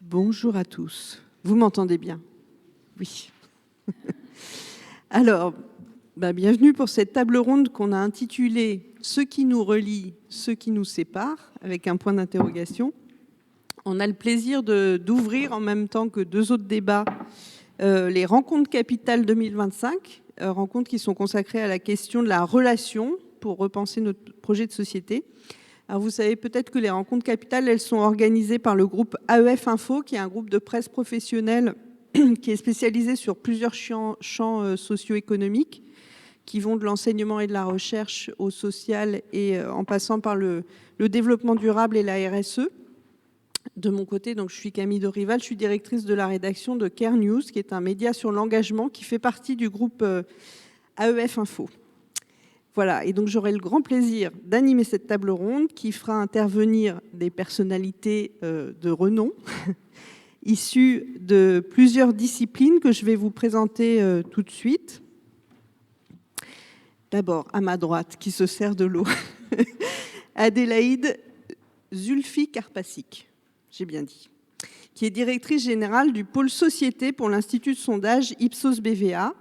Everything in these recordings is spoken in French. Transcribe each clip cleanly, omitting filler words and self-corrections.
Bonjour à tous. Vous m'entendez bien? Oui. Alors, bienvenue pour cette table ronde qu'on a intitulée « Ce qui nous relie, ce qui nous sépare » avec un point d'interrogation. On a le plaisir d'ouvrir en même temps que deux autres débats les rencontres capitales 2025, rencontres qui sont consacrées à la question de la relation pour repenser notre projet de société. Alors vous savez peut-être que les rencontres capitales, elles sont organisées par le groupe AEF Info, qui est un groupe de presse professionnelle qui est spécialisé sur plusieurs champs socio-économiques, qui vont de l'enseignement et de la recherche au social et en passant par le développement durable et la RSE. De mon côté, donc, je suis Camille Dorival, je suis directrice de la rédaction de Care News, qui est un média sur l'engagement qui fait partie du groupe AEF Info. Voilà, et donc j'aurai le grand plaisir d'animer cette table ronde qui fera intervenir des personnalités de renom issues de plusieurs disciplines que je vais vous présenter tout de suite. D'abord, à ma droite, qui se sert de l'eau, Adélaïde Zulfi-Karpacik, j'ai bien dit, qui est directrice générale du pôle société pour l'Institut de sondage Ipsos BVA.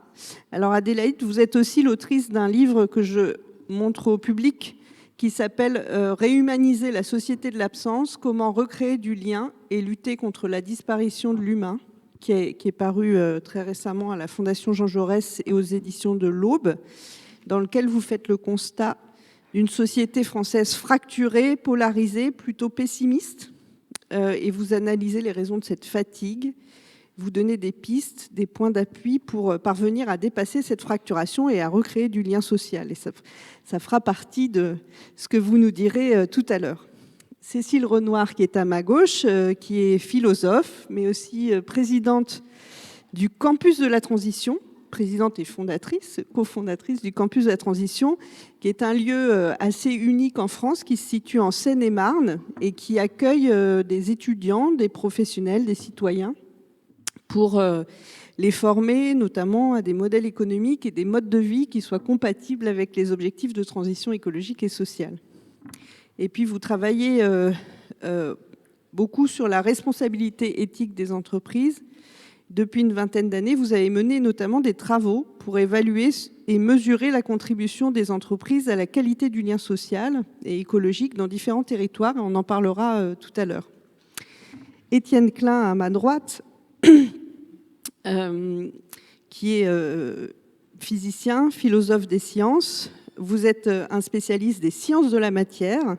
Alors Adélaïde, vous êtes aussi l'autrice d'un livre que je montre au public qui s'appelle « Réhumaniser la société de l'absence, comment recréer du lien et lutter contre la disparition de l'humain » qui est paru très récemment à la Fondation Jean Jaurès et aux éditions de l'Aube, dans lequel vous faites le constat d'une société française fracturée, polarisée, plutôt pessimiste, et vous analysez les raisons de cette fatigue. Vous donnez des pistes, des points d'appui pour parvenir à dépasser cette fracturation et à recréer du lien social. Et ça fera partie de ce que vous nous direz tout à l'heure. Cécile Renoir, qui est à ma gauche, qui est philosophe, mais aussi présidente du Campus de la Transition, présidente et fondatrice, cofondatrice du Campus de la Transition, qui est un lieu assez unique en France, qui se situe en Seine-et-Marne et qui accueille des étudiants, des professionnels, des citoyens, pour les former notamment à des modèles économiques et des modes de vie qui soient compatibles avec les objectifs de transition écologique et sociale. Et puis vous travaillez beaucoup sur la responsabilité éthique des entreprises. Depuis une vingtaine d'années, vous avez mené notamment des travaux pour évaluer et mesurer la contribution des entreprises à la qualité du lien social et écologique dans différents territoires, et on en parlera tout à l'heure. Étienne Klein, à ma droite, qui est physicien, philosophe des sciences. Vous êtes un spécialiste des sciences de la matière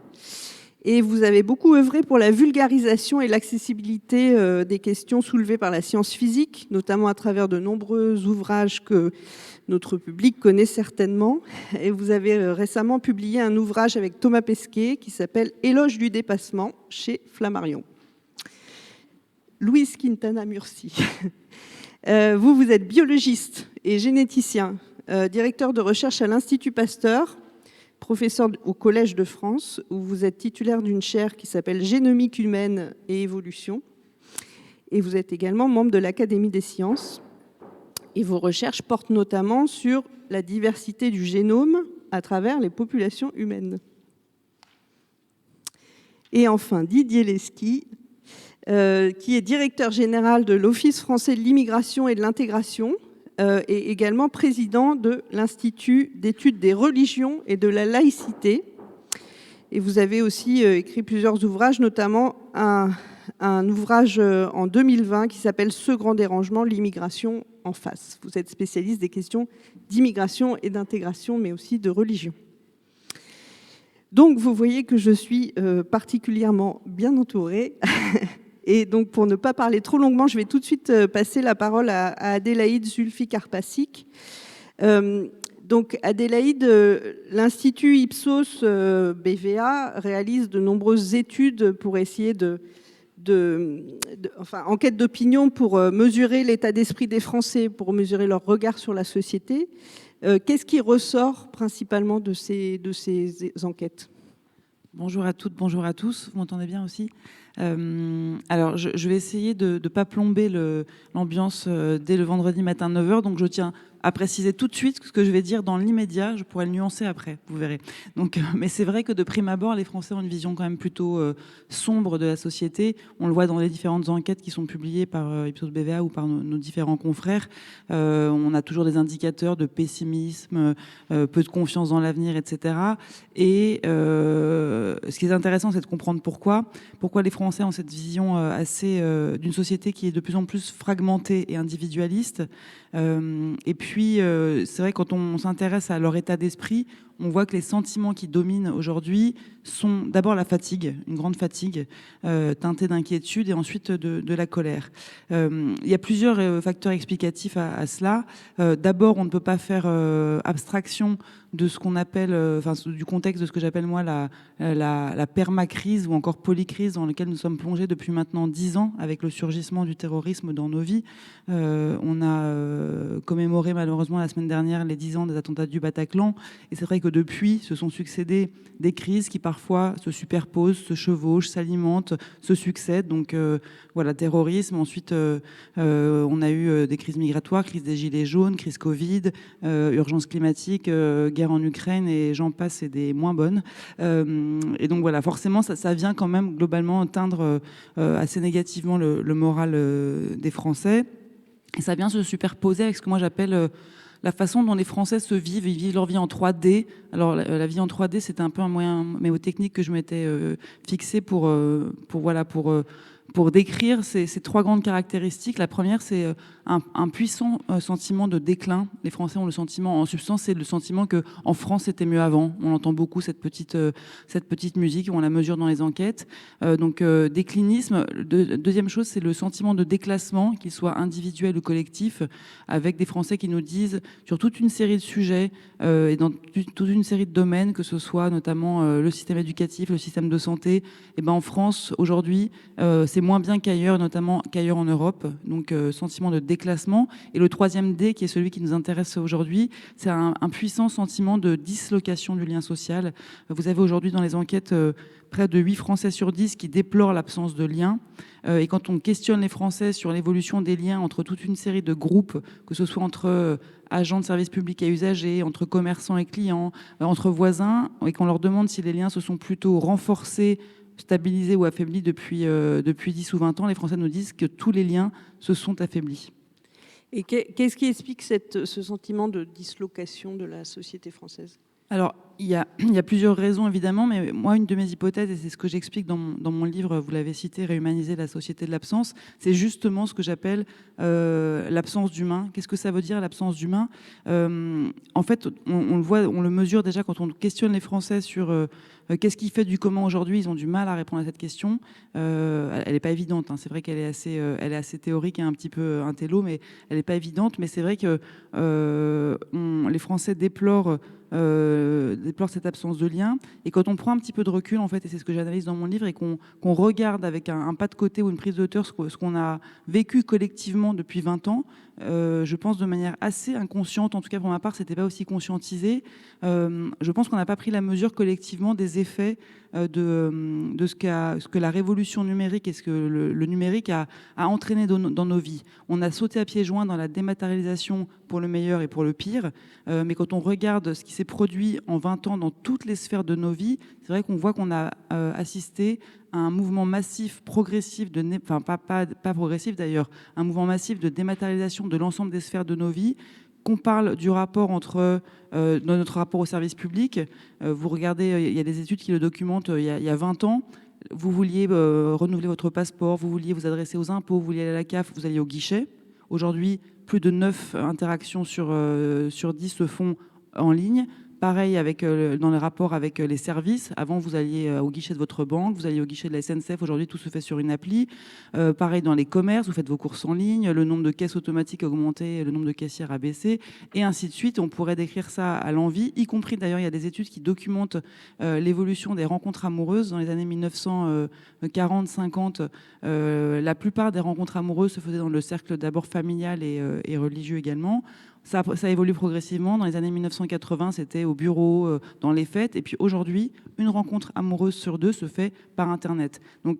et vous avez beaucoup œuvré pour la vulgarisation et l'accessibilité des questions soulevées par la science physique, notamment à travers de nombreux ouvrages que notre public connaît certainement. Et vous avez récemment publié un ouvrage avec Thomas Pesquet qui s'appelle « Éloge du dépassement » chez Flammarion. Louise Quintana Murci. Vous êtes biologiste et généticien, directeur de recherche à l'Institut Pasteur, professeur au Collège de France, où vous êtes titulaire d'une chaire qui s'appelle Génomique humaine et évolution. Et vous êtes également membre de l'Académie des sciences. Et vos recherches portent notamment sur la diversité du génome à travers les populations humaines. Et enfin, Didier Lesky, qui est directeur général de l'Office français de l'immigration et de l'intégration et également président de l'Institut d'études des religions et de la laïcité. Et vous avez aussi écrit plusieurs ouvrages, notamment un ouvrage en 2020 qui s'appelle « Ce grand dérangement, l'immigration en face ». Vous êtes spécialiste des questions d'immigration et d'intégration, mais aussi de religion. Donc vous voyez que je suis particulièrement bien entourée. Et donc, pour ne pas parler trop longuement, je vais tout de suite passer la parole à Adélaïde Zulfi-Karpacik. Donc, Adélaïde, l'Institut Ipsos BVA réalise de nombreuses études pour essayer enquête d'opinion pour mesurer l'état d'esprit des Français, pour mesurer leur regard sur la société. Qu'est-ce qui ressort principalement de ces enquêtes ? Bonjour à toutes, bonjour à tous. Vous m'entendez bien aussi ? Alors, je vais essayer de ne pas plomber l'ambiance dès le vendredi matin 9h. Donc, je tiens à préciser tout de suite ce que je vais dire dans l'immédiat. Je pourrais le nuancer après, vous verrez. Donc, mais c'est vrai que de prime abord, les Français ont une vision quand même plutôt sombre de la société. On le voit dans les différentes enquêtes qui sont publiées par Ipsos BVA ou par nos différents confrères. On a toujours des indicateurs de pessimisme, peu de confiance dans l'avenir, etc. Et ce qui est intéressant, c'est de comprendre pourquoi les Français ont cette vision assez d'une société qui est de plus en plus fragmentée et individualiste. Et puis, c'est vrai, quand on s'intéresse à leur état d'esprit, on voit que les sentiments qui dominent aujourd'hui sont d'abord la fatigue, une grande fatigue, teintée d'inquiétude, et ensuite de la colère. Il y a plusieurs facteurs explicatifs à cela. D'abord, on ne peut pas faire abstraction de ce qu'on appelle, du contexte de ce que j'appelle moi la permacrise ou encore polycrise dans laquelle nous sommes plongés depuis maintenant 10 ans avec le surgissement du terrorisme dans nos vies. On a commémoré malheureusement la semaine dernière les 10 ans des attentats du Bataclan, et c'est vrai que depuis se sont succédés des crises qui parfois se superposent, se chevauchent, s'alimentent, se succèdent. Donc voilà, terrorisme. Ensuite, on a eu des crises migratoires, crise des gilets jaunes, crise Covid, urgence climatique, guerre en Ukraine, et j'en passe, et des moins bonnes. Et donc voilà, forcément, ça vient quand même globalement teindre assez négativement le moral des Français. Et ça vient se superposer avec ce que moi j'appelle la façon dont les Français se vivent. Ils vivent leur vie en 3D. Alors la vie en 3D, c'était un peu un moyen mémotechnique que je m'étais fixé pour décrire ces trois grandes caractéristiques. La première, c'est un puissant sentiment de déclin. Les Français ont le sentiment, en substance, c'est le sentiment qu'en France, c'était mieux avant. On entend beaucoup cette petite musique, on la mesure dans les enquêtes. Donc, déclinisme. Deuxième chose, c'est le sentiment de déclassement, qu'il soit individuel ou collectif, avec des Français qui nous disent, sur toute une série de sujets et dans toute une série de domaines, que ce soit notamment le système éducatif, le système de santé, et ben en France, aujourd'hui, c'est moins bien qu'ailleurs, notamment qu'ailleurs en Europe. Donc, sentiment de déclassement. Et le troisième D, qui est celui qui nous intéresse aujourd'hui, c'est un puissant sentiment de dislocation du lien social. Vous avez aujourd'hui dans les enquêtes près de 8 Français sur 10 qui déplorent l'absence de lien. Et quand on questionne les Français sur l'évolution des liens entre toute une série de groupes, que ce soit entre agents de services publics et usagers, entre commerçants et clients, entre voisins, et qu'on leur demande si les liens se sont plutôt renforcés, stabilisés ou affaiblis depuis 10 ou 20 ans, les Français nous disent que tous les liens se sont affaiblis. Et qu'est-ce qui explique ce sentiment de dislocation de la société française ? Alors, il y a plusieurs raisons, évidemment, mais moi, une de mes hypothèses, et c'est ce que j'explique dans mon livre, vous l'avez cité, Réhumaniser la société de l'absence, c'est justement ce que j'appelle l'absence d'humain. Qu'est-ce que ça veut dire, l'absence d'humain ? En fait, on le voit, on le mesure déjà quand on questionne les Français sur qu'est-ce qui fait du comment aujourd'hui. Ils ont du mal à répondre à cette question. Elle n'est pas évidente, hein. C'est vrai qu'elle est assez théorique et un petit peu intello, mais elle n'est pas évidente. Mais c'est vrai que les Français déplorent cette absence de lien. Et quand on prend un petit peu de recul, en fait, et c'est ce que j'analyse dans mon livre, et qu'on regarde avec un pas de côté ou une prise de hauteur ce qu'on a vécu collectivement depuis 20 ans, je pense de manière assez inconsciente, en tout cas pour ma part, c'était pas aussi conscientisé. Je pense qu'on n'a pas pris la mesure collectivement des effets de ce que la révolution numérique et ce que le numérique a entraîné dans nos vies. On a sauté à pieds joints dans la dématérialisation pour le meilleur et pour le pire, mais quand on regarde ce qui s'est produit en 20 ans dans toutes les sphères de nos vies, c'est vrai qu'on voit qu'on a assisté à un mouvement massif, progressif, pas progressif d'ailleurs, un mouvement massif de dématérialisation de l'ensemble des sphères de nos vies. Qu'on parle du rapport dans notre rapport au service public, vous regardez, il y a des études qui le documentent il y a 20 ans, vous vouliez renouveler votre passeport, vous vouliez vous adresser aux impôts, vous vouliez aller à la CAF, vous alliez au guichet. Aujourd'hui, plus de 9 interactions sur 10 se font en ligne. Pareil dans les rapports avec les services. Avant, vous alliez au guichet de votre banque, vous alliez au guichet de la SNCF. Aujourd'hui, tout se fait sur une appli. Pareil dans les commerces, vous faites vos courses en ligne. Le nombre de caisses automatiques a augmenté, le nombre de caissières a baissé, et ainsi de suite. On pourrait décrire ça à l'envi, y compris d'ailleurs, il y a des études qui documentent l'évolution des rencontres amoureuses. Dans les années 1940-50, la plupart des rencontres amoureuses se faisaient dans le cercle d'abord familial et religieux également. Ça évolue progressivement. Dans les années 1980, c'était au bureau, dans les fêtes. Et puis aujourd'hui, une rencontre amoureuse sur 2 se fait par Internet. Donc,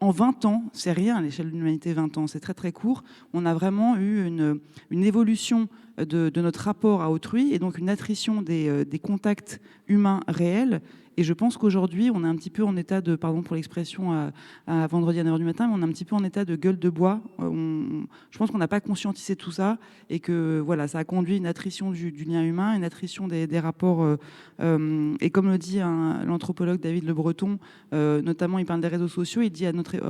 en 20 ans, c'est rien à l'échelle de l'humanité, 20 ans, c'est très très court. On a vraiment eu une évolution de notre rapport à autrui et donc une attrition des contacts humains réels. Et je pense qu'aujourd'hui, on est un petit peu en état de, pardon pour l'expression à vendredi à 9h du matin, mais on est un petit peu en état de gueule de bois. Je pense qu'on n'a pas conscientisé tout ça et que voilà, ça a conduit à une attrition du lien humain, une attrition des rapports. Et comme le dit l'anthropologue David Le Breton, notamment il parle des réseaux sociaux, il dit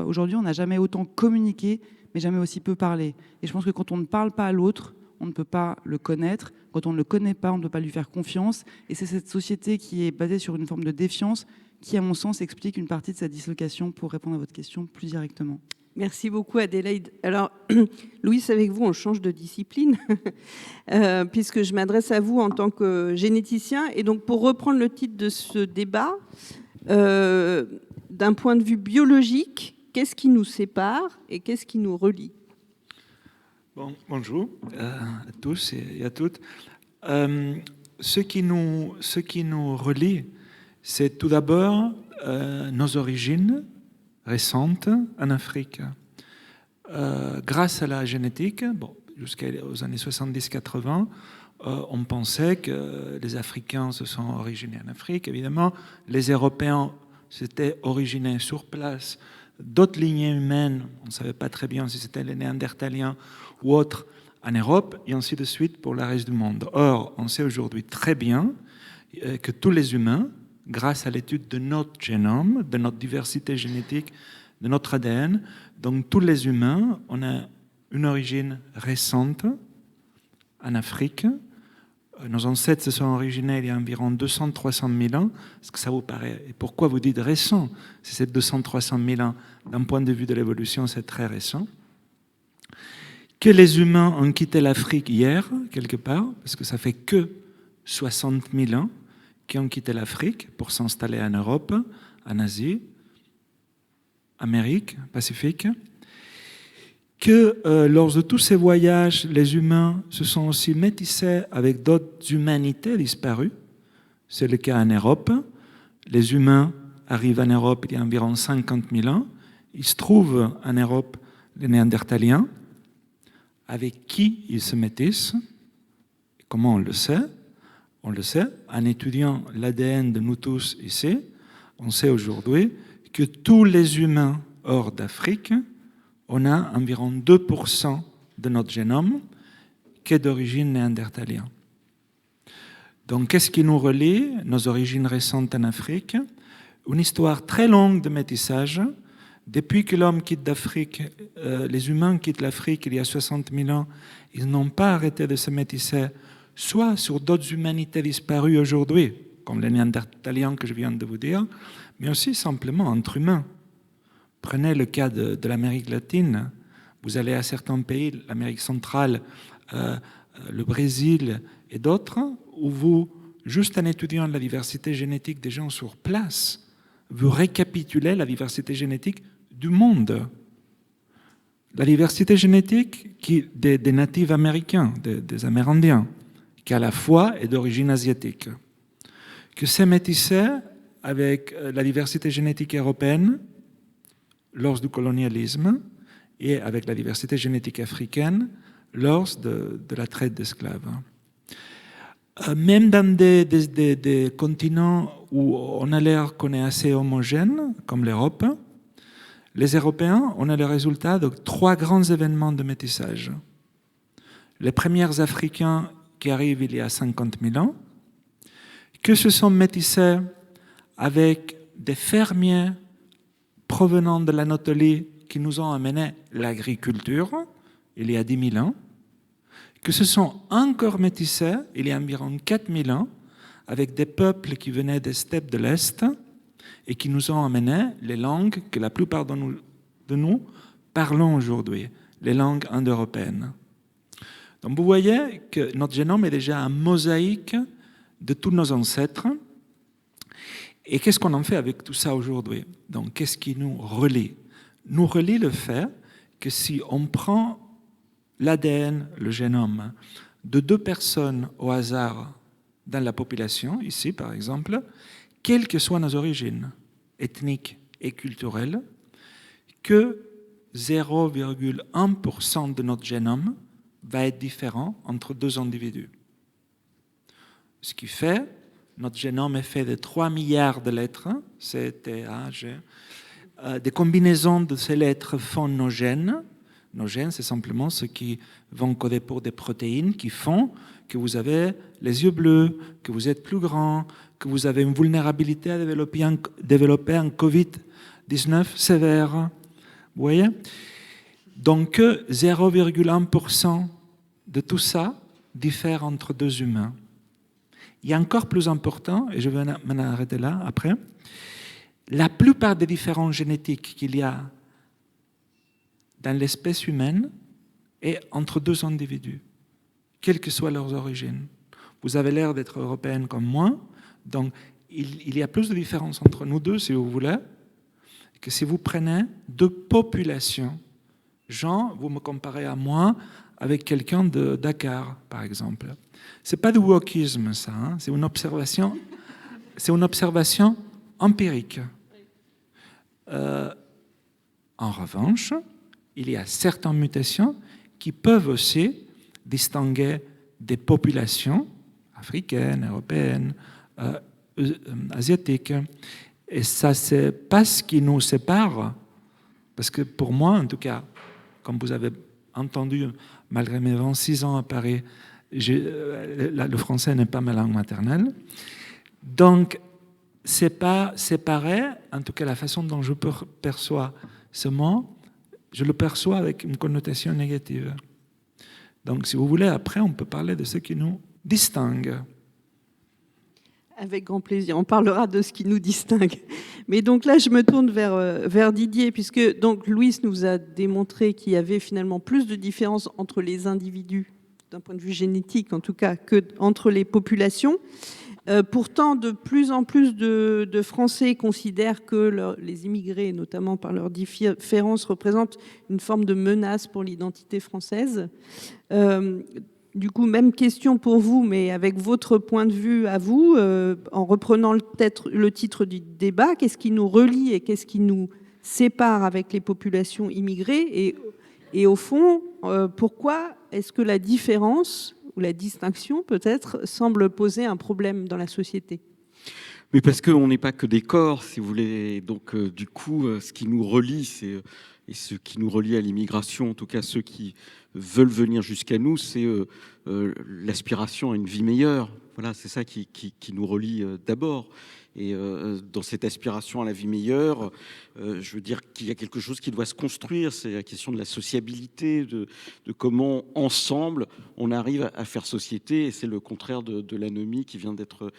aujourd'hui, on n'a jamais autant communiqué, mais jamais aussi peu parlé. Et je pense que quand on ne parle pas à l'autre, on ne peut pas le connaître. Quand on ne le connaît pas, on ne peut pas lui faire confiance. Et c'est cette société qui est basée sur une forme de défiance qui, à mon sens, explique une partie de sa dislocation, pour répondre à votre question plus directement. Merci beaucoup, Adélaïde. Alors, Louise, avec vous, on change de discipline, puisque je m'adresse à vous en tant que généticien. Et donc, pour reprendre le titre de ce débat, d'un point de vue biologique, qu'est-ce qui nous sépare et qu'est-ce qui nous relie ? Bonjour à tous et à toutes. Ce qui nous relie, c'est tout d'abord nos origines récentes en Afrique. Grâce à la génétique, jusqu'aux années 70-80, on pensait que les Africains se sont originés en Afrique. Évidemment, les Européens s'étaient originés sur place. D'autres lignées humaines, on ne savait pas très bien si c'était les Néandertaliens ou autres, en Europe, et ainsi de suite pour le reste du monde. Or, on sait aujourd'hui très bien que tous les humains, grâce à l'étude de notre génome, de notre diversité génétique, de notre ADN, donc tous les humains, on a une origine récente en Afrique. Nos ancêtres se sont originés il y a environ 200-300 000 ans. Est-ce que ça vous paraît? Et pourquoi vous dites récent? Si c'est 200-300 000 ans, d'un point de vue de l'évolution, c'est très récent. Que les humains ont quitté l'Afrique hier, quelque part, parce que ça fait que 60 000 ans qu'ils ont quitté l'Afrique pour s'installer en Europe, en Asie, Amérique, Pacifique. Que lors de tous ces voyages, les humains se sont aussi métissés avec d'autres humanités disparues. C'est le cas en Europe. Les humains arrivent en Europe il y a environ 50 000 ans. Il se trouve en Europe les Néandertaliens, avec qui ils se métissent. Comment on le sait? On le sait en étudiant l'ADN de nous tous ici. On sait aujourd'hui que tous les humains hors d'Afrique, on a environ 2% de notre génome qui est d'origine néandertalienne. Donc, qu'est-ce qui nous relie? Nos origines récentes en Afrique, une histoire très longue de métissage. Depuis que l'homme quitte l'Afrique, les humains quittent l'Afrique il y a 60 000 ans, ils n'ont pas arrêté de se métisser, soit sur d'autres humanités disparues aujourd'hui, comme les Néandertaliens que je viens de vous dire, mais aussi simplement entre humains. Prenez le cas de l'Amérique latine. Vous allez à certains pays, l'Amérique centrale, le Brésil et d'autres, où vous, juste en étudiant la diversité génétique des gens sur place, vous récapitulez la diversité génétique du monde. La diversité génétique des natifs américains, des Amérindiens, qui à la fois est d'origine asiatique, que s'est métissé avec la diversité génétique européenne lors du colonialisme et avec la diversité génétique africaine lors de la traite d'esclaves. Même dans des continents où on a l'air qu'on est assez homogène, comme l'Europe, les Européens, on a le résultat de 3 grands événements de métissage. Les premiers Africains qui arrivent il y a 50 000 ans, que se sont métissés avec des fermiers provenant de l'Anatolie qui nous ont amené l'agriculture il y a 10 000 ans, que se sont encore métissés il y a environ 4 000 ans avec des peuples qui venaient des steppes de l'Est et qui nous ont amené les langues que la plupart de nous parlons aujourd'hui, les langues indo-européennes. Donc vous voyez que notre génome est déjà un mosaïque de tous nos ancêtres. Et qu'est-ce qu'on en fait avec tout ça aujourd'hui? Donc qu'est-ce qui nous relie? Nous relie le fait que si on prend l'ADN, le génome, de 2 personnes au hasard dans la population, ici par exemple, quelles que soient nos origines ethniques et culturelles, que 0,1% de notre génome va être différent entre deux individus. Ce qui fait, notre génome est fait de 3 milliards de lettres, C, T, A, G. Des combinaisons de ces lettres font nos gènes. Nos gènes, c'est simplement ceux qui vont coder pour des protéines qui font que vous avez les yeux bleus, que vous êtes plus grand, que vous avez une vulnérabilité à développer un Covid-19 sévère. Vous voyez? Donc, 0,1% de tout ça diffère entre deux humains. Il y a encore plus important, et je vais m'en arrêter là après, la plupart des différences génétiques qu'il y a dans l'espèce humaine est entre deux individus, quelles que soient leurs origines. Vous avez l'air d'être européenne comme moi, donc il y a plus de différences entre nous deux, si vous voulez, que si vous prenez deux populations. Jean, vous me comparez à moi avec quelqu'un de Dakar, par exemple. C'est pas du wokisme, ça, hein? C'est une observation empirique. En revanche, il y a certaines mutations qui peuvent aussi distinguer des populations africaines, européennes, asiatiques. Et ça, c'est pas ce qui nous sépare, parce que pour moi, en tout cas, comme vous avez entendu, malgré mes 26 ans à Paris, le français n'est pas ma langue maternelle. Donc, c'est pas séparé, en tout cas la façon dont je perçois ce mot, je le perçois avec une connotation négative. Donc, si vous voulez, après, on peut parler de ce qui nous distingue. Avec grand plaisir, on parlera de ce qui nous distingue. Mais donc là, je me tourne vers Didier, puisque donc Louis nous a démontré qu'il y avait finalement plus de différences entre les individus, d'un point de vue génétique en tout cas, que entre les populations. Pourtant, de plus en plus de Français considèrent que les immigrés, notamment par leurs différences, représentent une forme de menace pour l'identité française. Du coup, même question pour vous, mais avec votre point de vue à vous, en reprenant le titre du débat, qu'est-ce qui nous relie et qu'est-ce qui nous sépare avec les populations immigrées et au fond, pourquoi est-ce que la différence ou la distinction peut-être semble poser un problème dans la société? Mais parce qu'on n'est pas que des corps, si vous voulez. Donc, du coup, ce qui nous relie, et ce qui nous relie à l'immigration, en tout cas ceux qui veulent venir jusqu'à nous, c'est l'aspiration à une vie meilleure. Voilà, c'est ça qui nous relie d'abord. Et dans cette aspiration à la vie meilleure, je veux dire qu'il y a quelque chose qui doit se construire. C'est la question de la sociabilité, de comment ensemble on arrive à faire société. Et c'est le contraire de l'anomie qui vient d'être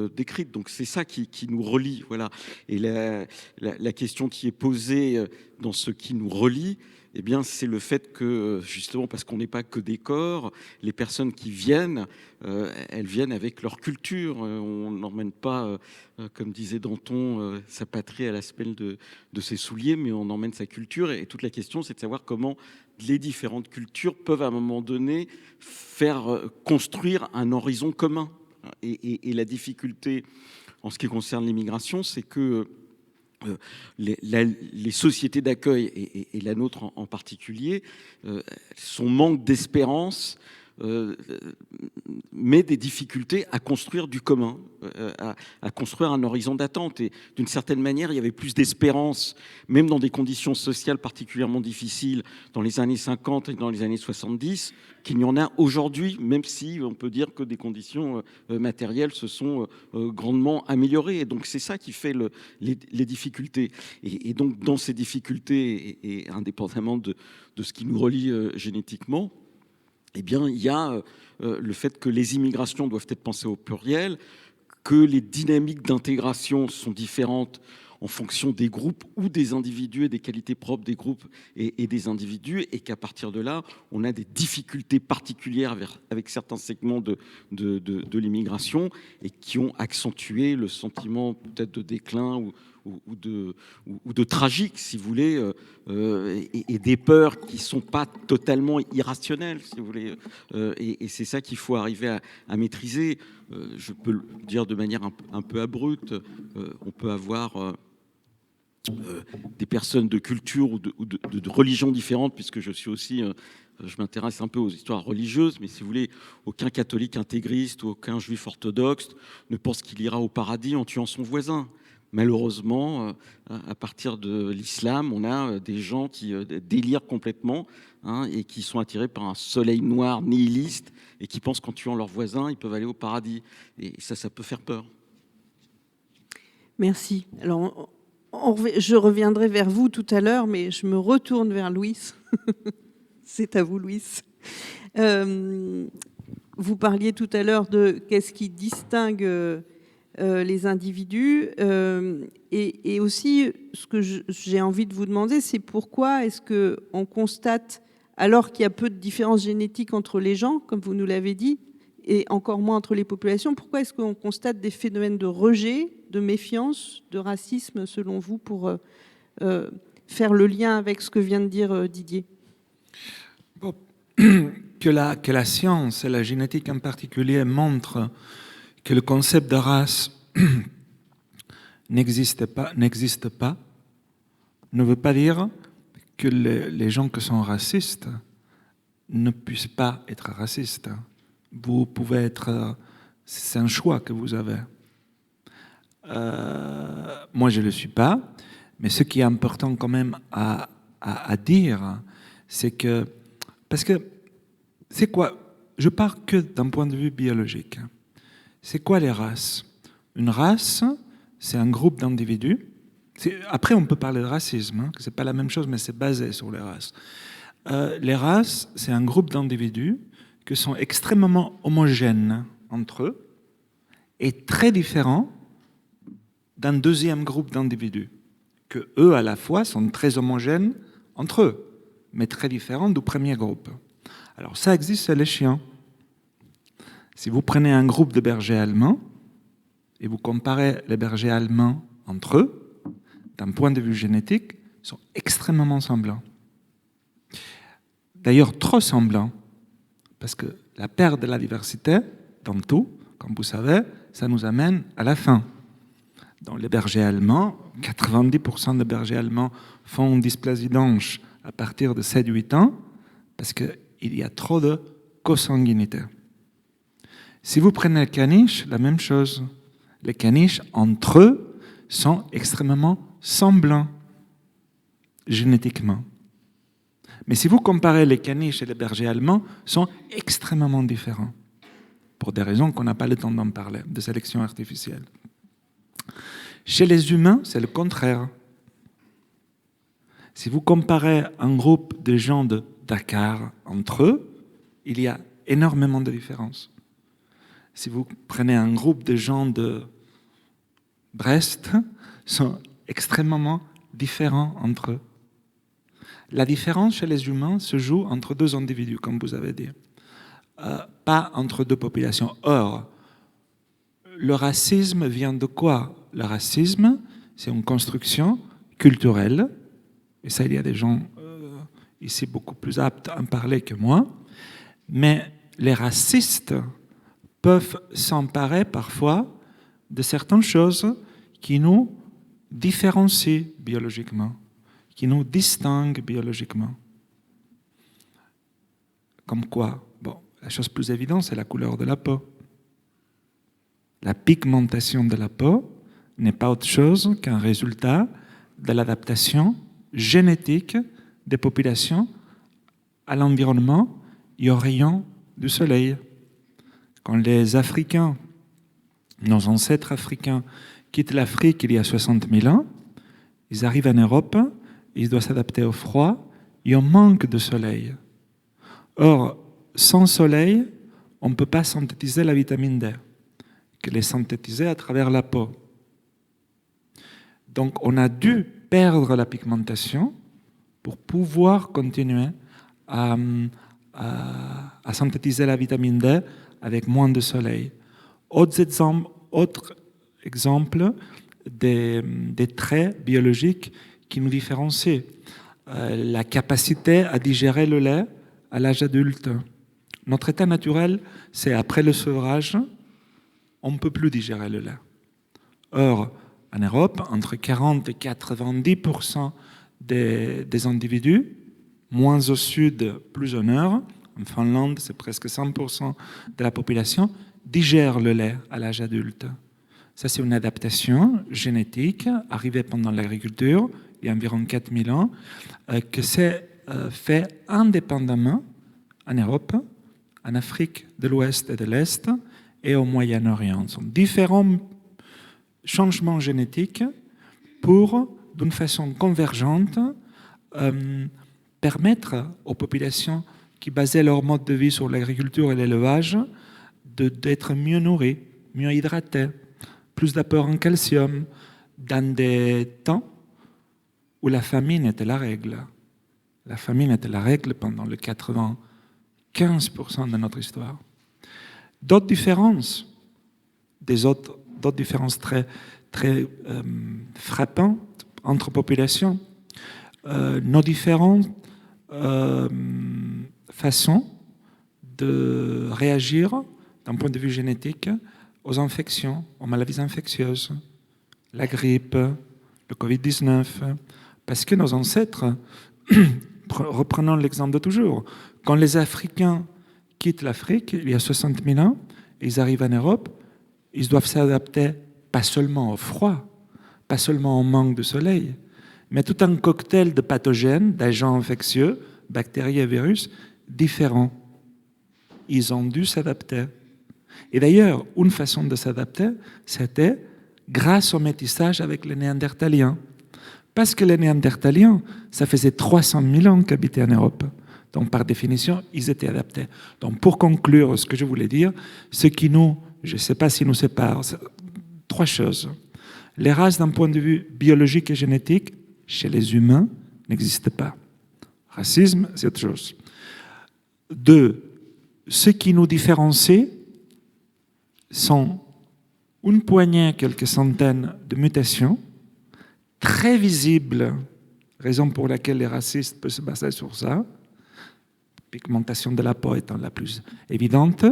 décrite. Donc c'est ça qui nous relie. Voilà. Et la question qui est posée dans ce qui nous relie, eh bien, c'est le fait que, justement, parce qu'on n'est pas que des corps, les personnes qui viennent, elles viennent avec leur culture. On n'emmène pas, comme disait Danton, sa patrie à la semelle de ses souliers, mais on emmène sa culture. Et toute la question, c'est de savoir comment les différentes cultures peuvent, à un moment donné, faire construire un horizon commun. Et la difficulté, en ce qui concerne l'immigration, c'est que les sociétés d'accueil, et la nôtre en particulier, son manque d'espérance met des difficultés à construire du commun, à construire un horizon d'attente. Et d'une certaine manière, il y avait plus d'espérance, même dans des conditions sociales particulièrement difficiles, dans les années 50 et dans les années 70, qu'il n'y en a aujourd'hui, même si on peut dire que des conditions matérielles se sont grandement améliorées. Et donc c'est ça qui fait les difficultés. Et donc dans ces difficultés, et indépendamment de ce qui nous relie génétiquement, eh bien, il y a le fait que les immigrations doivent être pensées au pluriel, que les dynamiques d'intégration sont différentes en fonction des groupes ou des individus et des qualités propres des groupes et des individus, et qu'à partir de là, on a des difficultés particulières avec certains segments de l'immigration et qui ont accentué le sentiment peut-être de déclin ou de tragique, si vous voulez, et des peurs qui ne sont pas totalement irrationnelles, si vous voulez. Et c'est ça qu'il faut arriver à maîtriser. Je peux le dire de manière un peu abrupte. On peut avoir des personnes de culture ou de religions différentes, puisque je suis aussi, je m'intéresse un peu aux histoires religieuses, mais si vous voulez, aucun catholique intégriste ou aucun juif orthodoxe ne pense qu'il ira au paradis en tuant son voisin. Malheureusement, à partir de l'islam, on a des gens qui délirent complètement, hein, et qui sont attirés par un soleil noir nihiliste et qui pensent qu'en tuant leurs voisins, ils peuvent aller au paradis. Et ça peut faire peur. Merci. Alors, je reviendrai vers vous tout à l'heure, mais je me retourne vers Louis. C'est à vous, Louis. Vous parliez tout à l'heure de qu'est-ce qui distingue les individus. Et aussi, ce que j'ai envie de vous demander, c'est pourquoi est-ce qu'on constate, alors qu'il y a peu de différences génétiques entre les gens, comme vous nous l'avez dit, et encore moins entre les populations, pourquoi est-ce qu'on constate des phénomènes de rejet, de méfiance, de racisme, selon vous, pour faire le lien avec ce que vient de dire Didier? Bon, que la science et la génétique en particulier montrent que le concept de race n'existe pas, ne veut pas dire que les gens qui sont racistes ne puissent pas être racistes. Vous pouvez être... C'est un choix que vous avez. Moi, je ne le suis pas, mais ce qui est important quand même à dire, c'est que... Parce que, c'est quoi? Je pars que d'un point de vue biologique. C'est quoi les races? Une race, c'est un groupe d'individus. Après, on peut parler de racisme, hein, que ce n'est pas la même chose, mais c'est basé sur les races. Les races, c'est un groupe d'individus qui sont extrêmement homogènes entre eux et très différents d'un deuxième groupe d'individus, que eux, à la fois, sont très homogènes entre eux, mais très différents du premier groupe. Alors ça existe chez les chiens. Si vous prenez un groupe de bergers allemands et vous comparez les bergers allemands entre eux, d'un point de vue génétique, ils sont extrêmement semblants. D'ailleurs, trop semblants, parce que la perte de la diversité, dans tout, comme vous savez, ça nous amène à la faim. Dans les bergers allemands, 90% des bergers allemands font une dysplasie d'hanche à partir de 7-8 ans, parce qu'il y a trop de consanguinité. Si vous prenez les caniches, la même chose. Les caniches, entre eux, sont extrêmement semblants génétiquement. Mais si vous comparez les caniches et les bergers allemands, ils sont extrêmement différents, pour des raisons qu'on n'a pas le temps d'en parler, de sélection artificielle. Chez les humains, c'est le contraire. Si vous comparez un groupe de gens de Dakar entre eux, il y a énormément de différences. Si vous prenez un groupe de gens de Brest, ils sont extrêmement différents entre eux. La différence chez les humains se joue entre deux individus, comme vous avez dit, pas entre deux populations. Or, le racisme vient de quoi? Le racisme, c'est une construction culturelle, et ça, il y a des gens ici beaucoup plus aptes à en parler que moi, mais les racistes peuvent s'emparer parfois de certaines choses qui nous différencient biologiquement, qui nous distinguent biologiquement. Comme quoi? Bon, la chose plus évidente, c'est la couleur de la peau. La pigmentation de la peau n'est pas autre chose qu'un résultat de l'adaptation génétique des populations à l'environnement et aux rayons du soleil. Quand les Africains, nos ancêtres africains, quittent l'Afrique il y a 60 000 ans, ils arrivent en Europe, ils doivent s'adapter au froid et au manque de soleil. Or, sans soleil, on ne peut pas synthétiser la vitamine D, qu'elle est synthétisée à travers la peau. Donc, on a dû perdre la pigmentation pour pouvoir continuer à synthétiser la vitamine D avec moins de soleil. Autre exemple des traits biologiques qui nous différencient. La capacité à digérer le lait à l'âge adulte. Notre état naturel, c'est après le sevrage, on ne peut plus digérer le lait. Or, en Europe, entre 40 et 90% des individus, moins au sud, plus au nord. En Finlande, c'est presque 100% de la population, digèrent le lait à l'âge adulte. Ça, c'est une adaptation génétique arrivée pendant l'agriculture, il y a environ 4000 ans, que c'est fait indépendamment en Europe, en Afrique de l'Ouest et de l'Est et au Moyen-Orient. Ce sont différents changements génétiques pour, d'une façon convergente, permettre aux populations qui basaient leur mode de vie sur l'agriculture et l'élevage d'être mieux nourries, mieux hydratées, plus d'apport en calcium, dans des temps où la famine était la règle. La famine était la règle pendant le 95% de notre histoire. D'autres différences, d'autres différences très frappantes entre populations, nos différentes façons de réagir d'un point de vue génétique aux infections, aux maladies infectieuses, la grippe, le Covid-19, parce que nos ancêtres, reprenons l'exemple de toujours, quand les Africains quittent l'Afrique, il y a 60 000 ans, ils arrivent en Europe, ils doivent s'adapter pas seulement au froid, pas seulement au manque de soleil, mais tout un cocktail de pathogènes, d'agents infectieux, bactéries et virus, différents. Ils ont dû s'adapter. Et d'ailleurs, une façon de s'adapter, c'était grâce au métissage avec les Néandertaliens. Parce que les Néandertaliens, ça faisait 300 000 ans qu'ils habitaient en Europe. Donc, par définition, ils étaient adaptés. Donc, pour conclure ce que je voulais dire, ce qui nous, je ne sais pas si nous sépare, trois choses. Les races, d'un point de vue biologique et génétique, chez les humains, n'existent pas. Racisme, c'est autre chose. 2, ce qui nous différencie sont une poignée, quelques centaines de mutations, très visibles, raison pour laquelle les racistes peuvent se baser sur ça, pigmentation de la peau étant la plus évidente,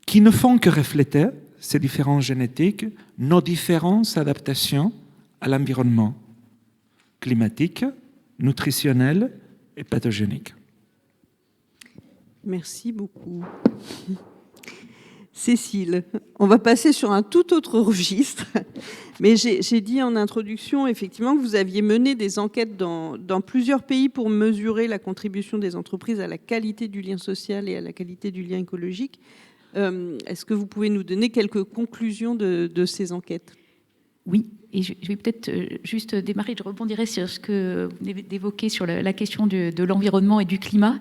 qui ne font que refléter ces différences génétiques, nos différentes adaptations à l'environnement climatique, nutritionnel et pathogénique. Merci beaucoup. Cécile, on va passer sur un tout autre registre, mais j'ai dit en introduction effectivement que vous aviez mené des enquêtes dans plusieurs pays pour mesurer la contribution des entreprises à la qualité du lien social et à la qualité du lien écologique. Est-ce que vous pouvez nous donner quelques conclusions de ces enquêtes ? Oui, et je vais peut-être juste démarrer, je rebondirai sur ce que vous venez d'évoquer sur la question de l'environnement et du climat,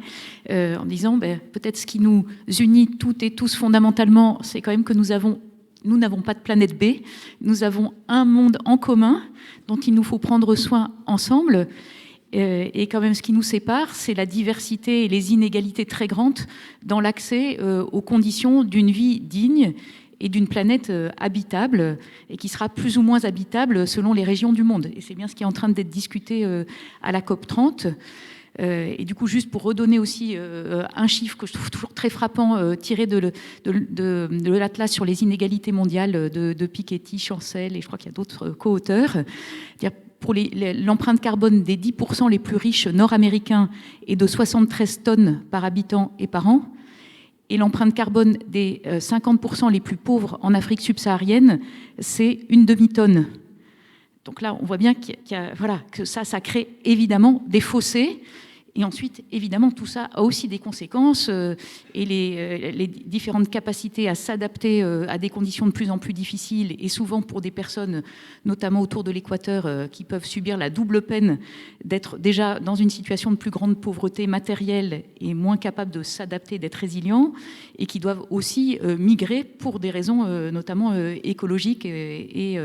en disant peut-être ce qui nous unit toutes et tous fondamentalement, c'est quand même que nous n'avons pas de planète B, nous avons un monde en commun dont il nous faut prendre soin ensemble. Et quand même, ce qui nous sépare, c'est la diversité et les inégalités très grandes dans l'accès aux conditions d'une vie digne et d'une planète habitable, et qui sera plus ou moins habitable selon les régions du monde. Et c'est bien ce qui est en train d'être discuté à la COP30. Et du coup, juste pour redonner aussi un chiffre que je trouve toujours très frappant, tiré de l'Atlas sur les inégalités mondiales de Piketty, Chancel, et je crois qu'il y a d'autres co-auteurs. Pour l'empreinte carbone des 10% les plus riches nord-américains est de 73 tonnes par habitant et par an, et l'empreinte carbone des 50% les plus pauvres en Afrique subsaharienne, c'est une demi-tonne. Donc là, on voit bien que ça crée évidemment des fossés. Et ensuite, évidemment, tout ça a aussi des conséquences et les différentes capacités à s'adapter à des conditions de plus en plus difficiles, et souvent pour des personnes, notamment autour de l'équateur, qui peuvent subir la double peine d'être déjà dans une situation de plus grande pauvreté matérielle et moins capables de s'adapter, d'être résilients, et qui doivent aussi migrer pour des raisons notamment écologiques et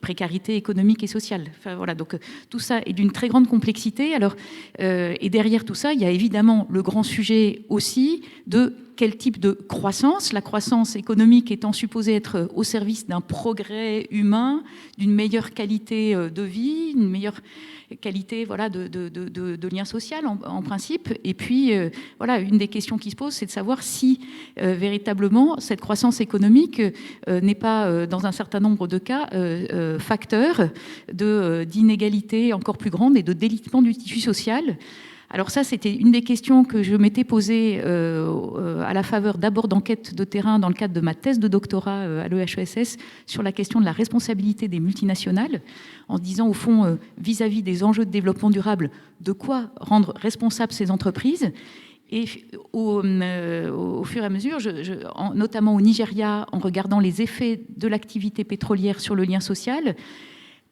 précarité économique et sociale. Enfin, voilà, donc tout ça est d'une très grande complexité. Alors, et derrière tout ça, il y a évidemment le grand sujet aussi de quel type de croissance, la croissance économique étant supposée être au service d'un progrès humain, d'une meilleure qualité de vie, une meilleure qualité voilà, de lien social en principe. Et puis, voilà, une des questions qui se posent, c'est de savoir si véritablement cette croissance économique n'est pas, dans un certain nombre de cas, facteur d'inégalités encore plus grandes et de délitement du tissu social. Alors ça, c'était une des questions que je m'étais posée à la faveur d'abord d'enquêtes de terrain dans le cadre de ma thèse de doctorat à l'EHESS sur la question de la responsabilité des multinationales, en disant au fond, vis-à-vis des enjeux de développement durable, de quoi rendre responsables ces entreprises. Et au fur et à mesure, notamment au Nigeria, en regardant les effets de l'activité pétrolière sur le lien social,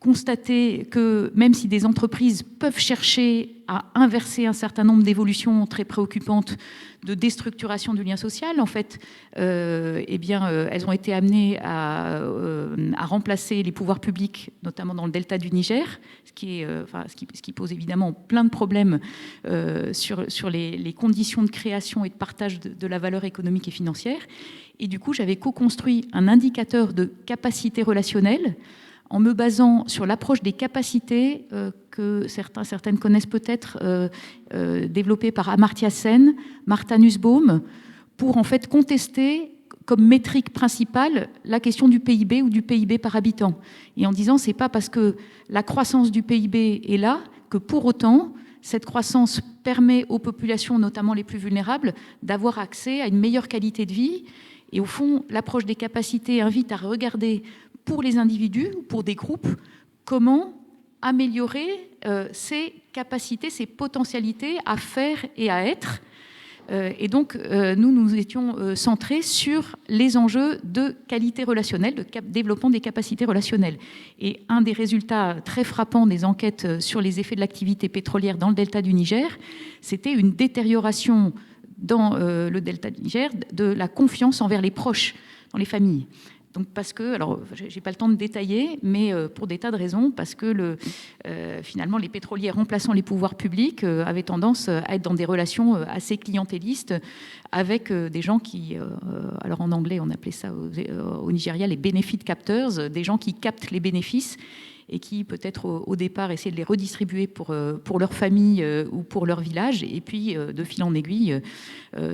constater que même si des entreprises peuvent chercher à inverser un certain nombre d'évolutions très préoccupantes de déstructuration du lien social, en fait, elles ont été amenées à remplacer les pouvoirs publics, notamment dans le delta du Niger, ce qui pose évidemment plein de problèmes sur les conditions de création et de partage de la valeur économique et financière. Et du coup, j'avais co-construit un indicateur de capacité relationnelle en me basant sur l'approche des capacités que certaines connaissent peut-être, développée par Amartya Sen, Martha Nussbaum, pour en fait contester comme métrique principale la question du PIB ou du PIB par habitant. Et en disant, c'est pas parce que la croissance du PIB est là que pour autant, cette croissance permet aux populations, notamment les plus vulnérables, d'avoir accès à une meilleure qualité de vie. Et au fond, l'approche des capacités invite à regarder pour les individus ou pour des groupes, comment améliorer ces capacités, ces potentialités à faire et à être. Et donc, nous étions centrés sur les enjeux de qualité relationnelle, de développement des capacités relationnelles. Et un des résultats très frappants des enquêtes sur les effets de l'activité pétrolière dans le delta du Niger, c'était une détérioration dans le delta du Niger de la confiance envers les proches, dans les familles. Donc parce que, alors j'ai pas le temps de détailler, mais pour des tas de raisons, parce que finalement les pétroliers remplaçant les pouvoirs publics avaient tendance à être dans des relations assez clientélistes avec des gens qui, alors en anglais on appelait ça au Nigeria les benefit captors, des gens qui captent les bénéfices et qui peut-être au départ essayaient de les redistribuer pour leur famille ou pour leur village, et puis de fil en aiguille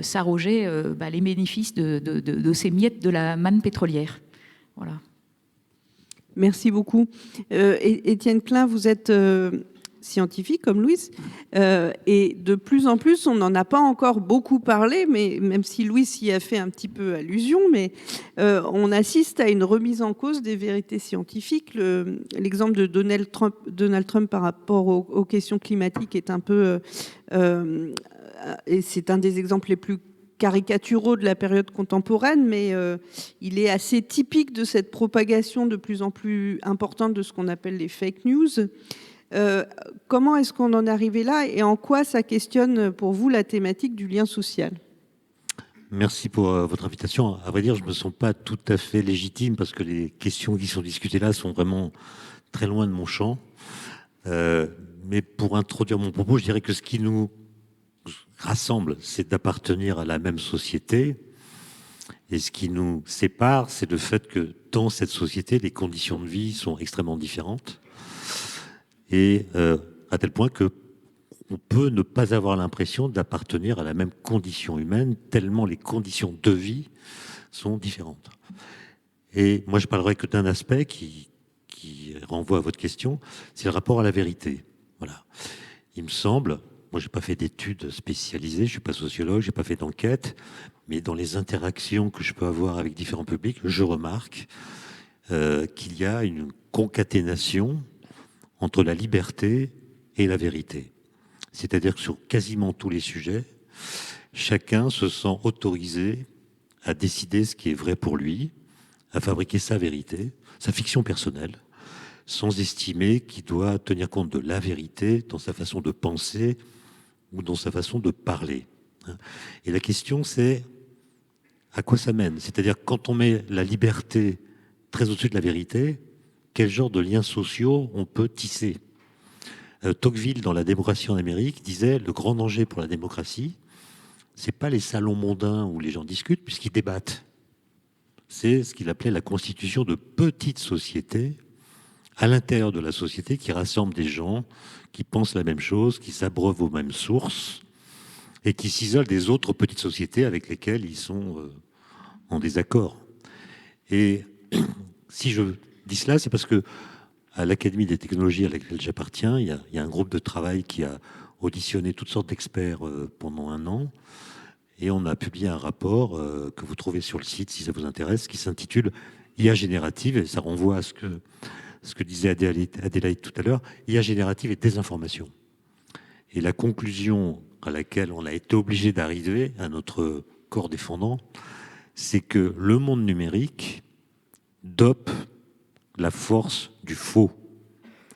s'arroger les bénéfices de ces miettes de la manne pétrolière. Voilà. Merci beaucoup. Étienne Klein, vous êtes scientifique comme Louise, et de plus en plus, on n'en a pas encore beaucoup parlé, mais même si Louise y a fait un petit peu allusion, mais on assiste à une remise en cause des vérités scientifiques. L'exemple de Donald Trump par rapport aux questions climatiques est un peu... et c'est un des exemples les plus caricaturaux de la période contemporaine, mais il est assez typique de cette propagation de plus en plus importante de ce qu'on appelle les fake news. Comment est-ce qu'on en est arrivé là et en quoi ça questionne pour vous la thématique du lien social ? Merci pour votre invitation. À vrai dire, je ne me sens pas tout à fait légitime parce que les questions qui sont discutées là sont vraiment très loin de mon champ. Mais pour introduire mon propos, je dirais que ce qui nous rassemble, c'est d'appartenir à la même société. Et ce qui nous sépare, c'est le fait que dans cette société, les conditions de vie sont extrêmement différentes. Et à tel point que on peut ne pas avoir l'impression d'appartenir à la même condition humaine, tellement les conditions de vie sont différentes. Et moi, je parlerai que d'un aspect qui renvoie à votre question, c'est le rapport à la vérité. Voilà. Il me semble, moi, j'ai pas fait d'études spécialisées, je suis pas sociologue, j'ai pas fait d'enquête, mais dans les interactions que je peux avoir avec différents publics, je remarque qu'il y a une concaténation entre la liberté et la vérité. C'est-à-dire que sur quasiment tous les sujets, chacun se sent autorisé à décider ce qui est vrai pour lui, à fabriquer sa vérité, sa fiction personnelle, sans estimer qu'il doit tenir compte de la vérité dans sa façon de penser ou dans sa façon de parler. Et la question, c'est à quoi ça mène ? C'est-à-dire, quand on met la liberté très au-dessus de la vérité, quel genre de liens sociaux on peut tisser ? Tocqueville, dans La démocratie en Amérique, disait « Le grand danger pour la démocratie, c'est pas les salons mondains où les gens discutent, puisqu'ils débattent. C'est ce qu'il appelait la constitution de petites sociétés à l'intérieur de la société qui rassemblent des gens qui pensent la même chose, qui s'abreuvent aux mêmes sources et qui s'isolent des autres petites sociétés avec lesquelles ils sont en désaccord. Et si je dis cela, c'est parce que à l'Académie des technologies à laquelle j'appartiens, il y a un groupe de travail qui a auditionné toutes sortes d'experts pendant 1 an. Et on a publié un rapport que vous trouvez sur le site si ça vous intéresse, qui s'intitule IA générative, et ça renvoie à ce que disait Adélaïde tout à l'heure, IA générative et désinformation. Et la conclusion à laquelle on a été obligé d'arriver à notre corps défendant, c'est que le monde numérique dope la force du faux.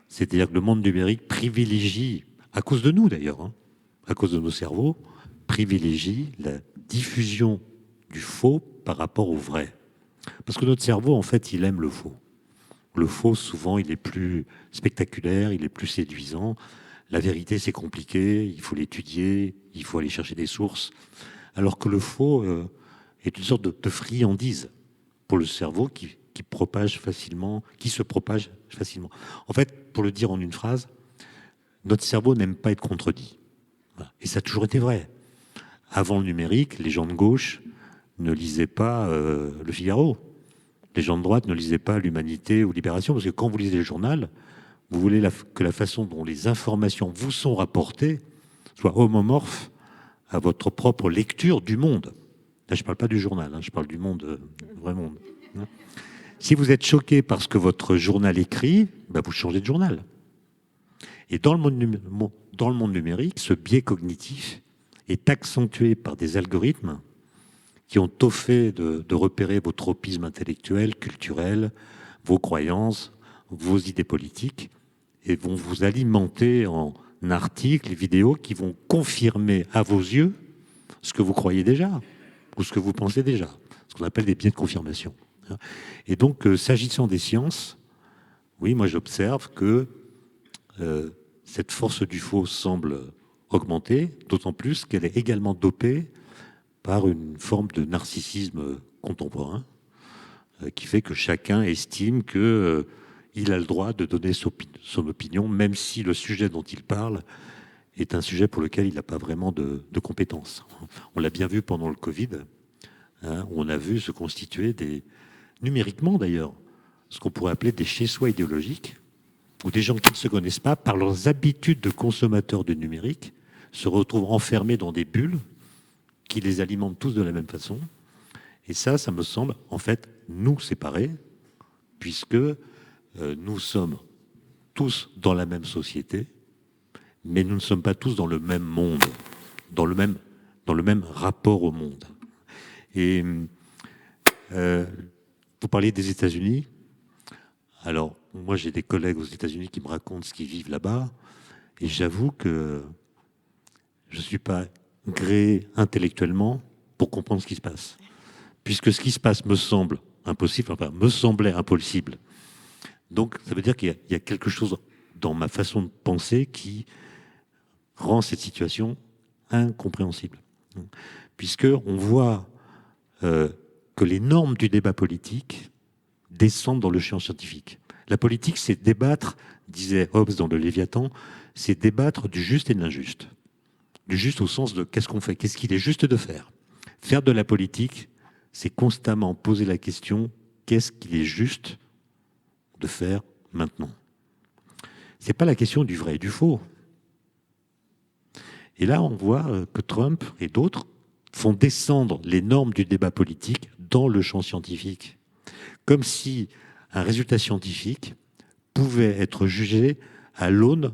C'est-à-dire que le monde numérique privilégie, à cause de nous d'ailleurs, hein, à cause de nos cerveaux, privilégie la diffusion du faux par rapport au vrai. Parce que notre cerveau, en fait, il aime le faux. Le faux, souvent, il est plus spectaculaire, il est plus séduisant. La vérité, c'est compliqué, il faut l'étudier, il faut aller chercher des sources. Alors que le faux est une sorte de friandise pour le cerveau qui se propage facilement. En fait, pour le dire en une phrase, notre cerveau n'aime pas être contredit. Voilà. Et ça a toujours été vrai. Avant le numérique, les gens de gauche ne lisaient pas Le Figaro. Les gens de droite ne lisaient pas l'Humanité ou Libération, parce que quand vous lisez le journal, vous voulez que la façon dont les informations vous sont rapportées soit homomorphe à votre propre lecture du monde. Là, je ne parle pas du journal, hein, je parle du monde, le vrai monde. Hein. Si vous êtes choqué par ce que votre journal écrit, ben vous changez de journal. Et dans le monde numérique, ce biais cognitif est accentué par des algorithmes qui ont au fait de repérer vos tropismes intellectuels, culturels, vos croyances, vos idées politiques, et vont vous alimenter en articles, vidéos qui vont confirmer à vos yeux ce que vous croyez déjà, ou ce que vous pensez déjà, ce qu'on appelle des biais de confirmation. Et donc, s'agissant des sciences, oui, moi j'observe que cette force du faux semble augmenter, d'autant plus qu'elle est également dopée par une forme de narcissisme contemporain qui fait que chacun estime qu'il a le droit de donner son opinion, même si le sujet dont il parle est un sujet pour lequel il n'a pas vraiment de compétences. On l'a bien vu pendant le Covid, hein, où on a vu se constituer numériquement d'ailleurs, ce qu'on pourrait appeler des chez-soi idéologiques, où des gens qui ne se connaissent pas, par leurs habitudes de consommateurs du numérique, se retrouvent enfermés dans des bulles qui les alimentent tous de la même façon. Et ça me semble, en fait, nous séparer, puisque nous sommes tous dans la même société, mais nous ne sommes pas tous dans le même monde, dans le même rapport au monde. Et vous parliez des États-Unis. Alors, moi, j'ai des collègues aux États-Unis qui me racontent ce qu'ils vivent là-bas, et j'avoue que je ne suis pas gréé intellectuellement pour comprendre ce qui se passe. Puisque ce qui se passe me semble impossible, enfin, me semblait impossible. Donc, ça veut dire qu'il y a quelque chose dans ma façon de penser qui rend cette situation incompréhensible. Puisqu'on voit que les normes du débat politique descendent dans le champ scientifique. La politique, c'est débattre, disait Hobbes dans le Léviathan, c'est débattre du juste et de l'injuste. Du juste au sens de qu'est-ce qu'on fait, qu'est-ce qu'il est juste de faire. Faire de la politique, c'est constamment poser la question, qu'est-ce qu'il est juste de faire maintenant? C'est pas la question du vrai et du faux. Et là, on voit que Trump et d'autres font descendre les normes du débat politique dans le champ scientifique. Comme si un résultat scientifique pouvait être jugé à l'aune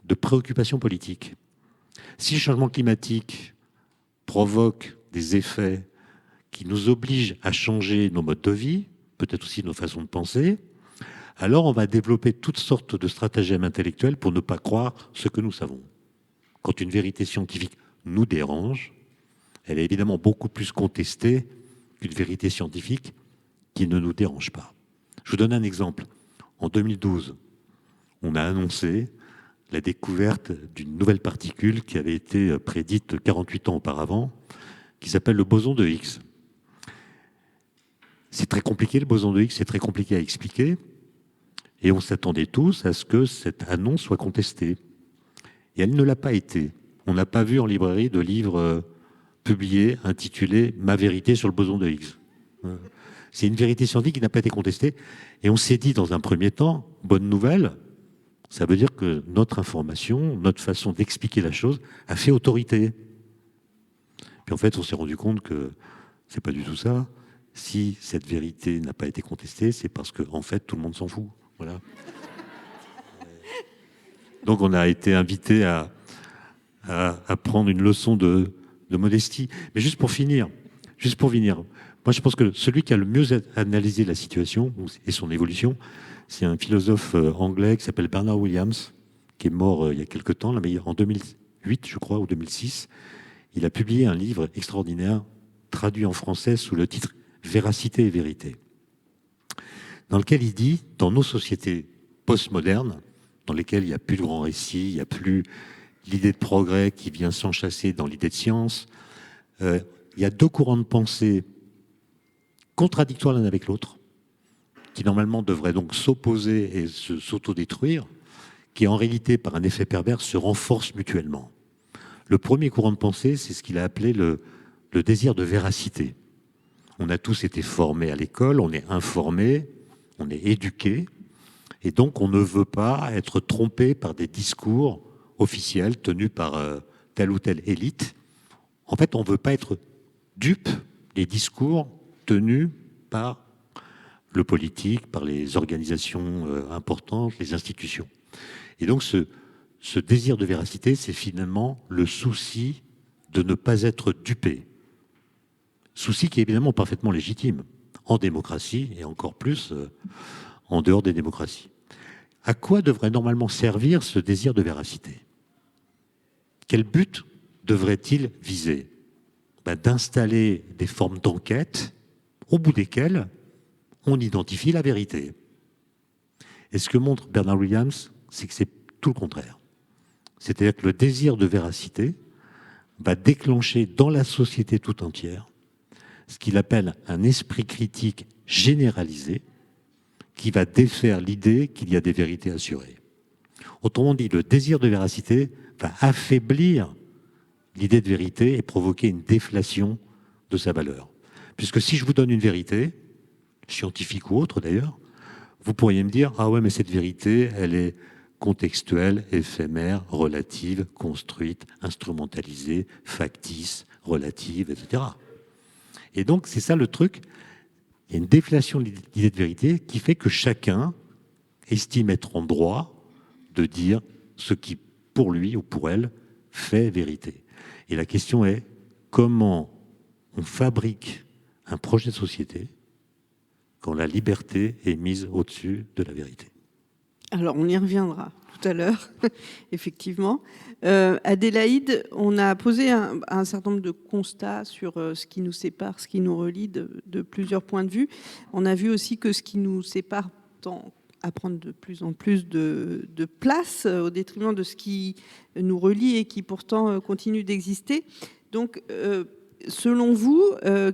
de préoccupations politiques. Si le changement climatique provoque des effets qui nous obligent à changer nos modes de vie, peut-être aussi nos façons de penser, alors on va développer toutes sortes de stratagèmes intellectuels pour ne pas croire ce que nous savons. Quand une vérité scientifique nous dérange, elle est évidemment beaucoup plus contestée qu'une vérité scientifique qui ne nous dérange pas. Je vous donne un exemple. En 2012, on a annoncé la découverte d'une nouvelle particule qui avait été prédite 48 ans auparavant, qui s'appelle le boson de Higgs. C'est très compliqué, le boson de Higgs, c'est très compliqué à expliquer. Et on s'attendait tous à ce que cette annonce soit contestée. Et elle ne l'a pas été. On n'a pas vu en librairie de livre publié intitulé « Ma vérité sur le boson de Higgs ». C'est une vérité scientifique qui n'a pas été contestée. Et on s'est dit dans un premier temps, bonne nouvelle, ça veut dire que notre information, notre façon d'expliquer la chose a fait autorité. Puis en fait, on s'est rendu compte que c'est pas du tout ça. Si cette vérité n'a pas été contestée, c'est parce que en fait, tout le monde s'en fout. Voilà. Donc on a été invité à prendre une leçon de modestie. Mais juste pour finir, moi je pense que celui qui a le mieux analysé la situation et son évolution, c'est un philosophe anglais qui s'appelle Bernard Williams, qui est mort il y a quelque temps, là, mais en 2008, je crois, ou 2006. Il a publié un livre extraordinaire, traduit en français sous le titre « Véracité et vérité », dans lequel il dit, dans nos sociétés postmodernes, dans lesquelles il n'y a plus de grands récits, il n'y a plus l'idée de progrès qui vient s'enchasser dans l'idée de science, il y a deux courants de pensée contradictoires l'un avec l'autre, qui normalement devraient donc s'opposer et s'autodétruire, qui en réalité, par un effet pervers, se renforcent mutuellement. Le premier courant de pensée, c'est ce qu'il a appelé le désir de véracité. On a tous été formés à l'école, on est informés, on est éduqués, et donc on ne veut pas être trompé par des discours officiels tenus par telle ou telle élite. En fait, on ne veut pas être dupe des discours tenus par le politique, par les organisations importantes, les institutions. Et donc ce désir de véracité, c'est finalement le souci de ne pas être dupé. Souci qui est évidemment parfaitement légitime, en démocratie et encore plus en dehors des démocraties. À quoi devrait normalement servir ce désir de véracité ? Quel but devrait-il viser ? D'installer des formes d'enquête au bout desquelles on identifie la vérité. Et ce que montre Bernard Williams, c'est que c'est tout le contraire. C'est-à-dire que le désir de véracité va déclencher dans la société tout entière ce qu'il appelle un esprit critique généralisé qui va défaire l'idée qu'il y a des vérités assurées. Autrement dit, le désir de véracité va affaiblir l'idée de vérité et provoquer une déflation de sa valeur. Puisque si je vous donne une vérité, scientifique ou autre d'ailleurs, vous pourriez me dire « Ah ouais, mais cette vérité, elle est contextuelle, éphémère, relative, construite, instrumentalisée, factice, relative, etc. » Et donc, c'est ça le truc. Il y a une déflation de l'idée de vérité qui fait que chacun estime être en droit de dire ce qui, pour lui ou pour elle, fait vérité. Et la question est, comment on fabrique un projet de société quand la liberté est mise au-dessus de la vérité? Alors, on y reviendra tout à l'heure, effectivement. Adélaïde, on a posé un certain nombre de constats sur ce qui nous sépare, ce qui nous relie de plusieurs points de vue. On a vu aussi que ce qui nous sépare tend à prendre de plus en plus de place au détriment de ce qui nous relie et qui pourtant continue d'exister. Donc, selon vous,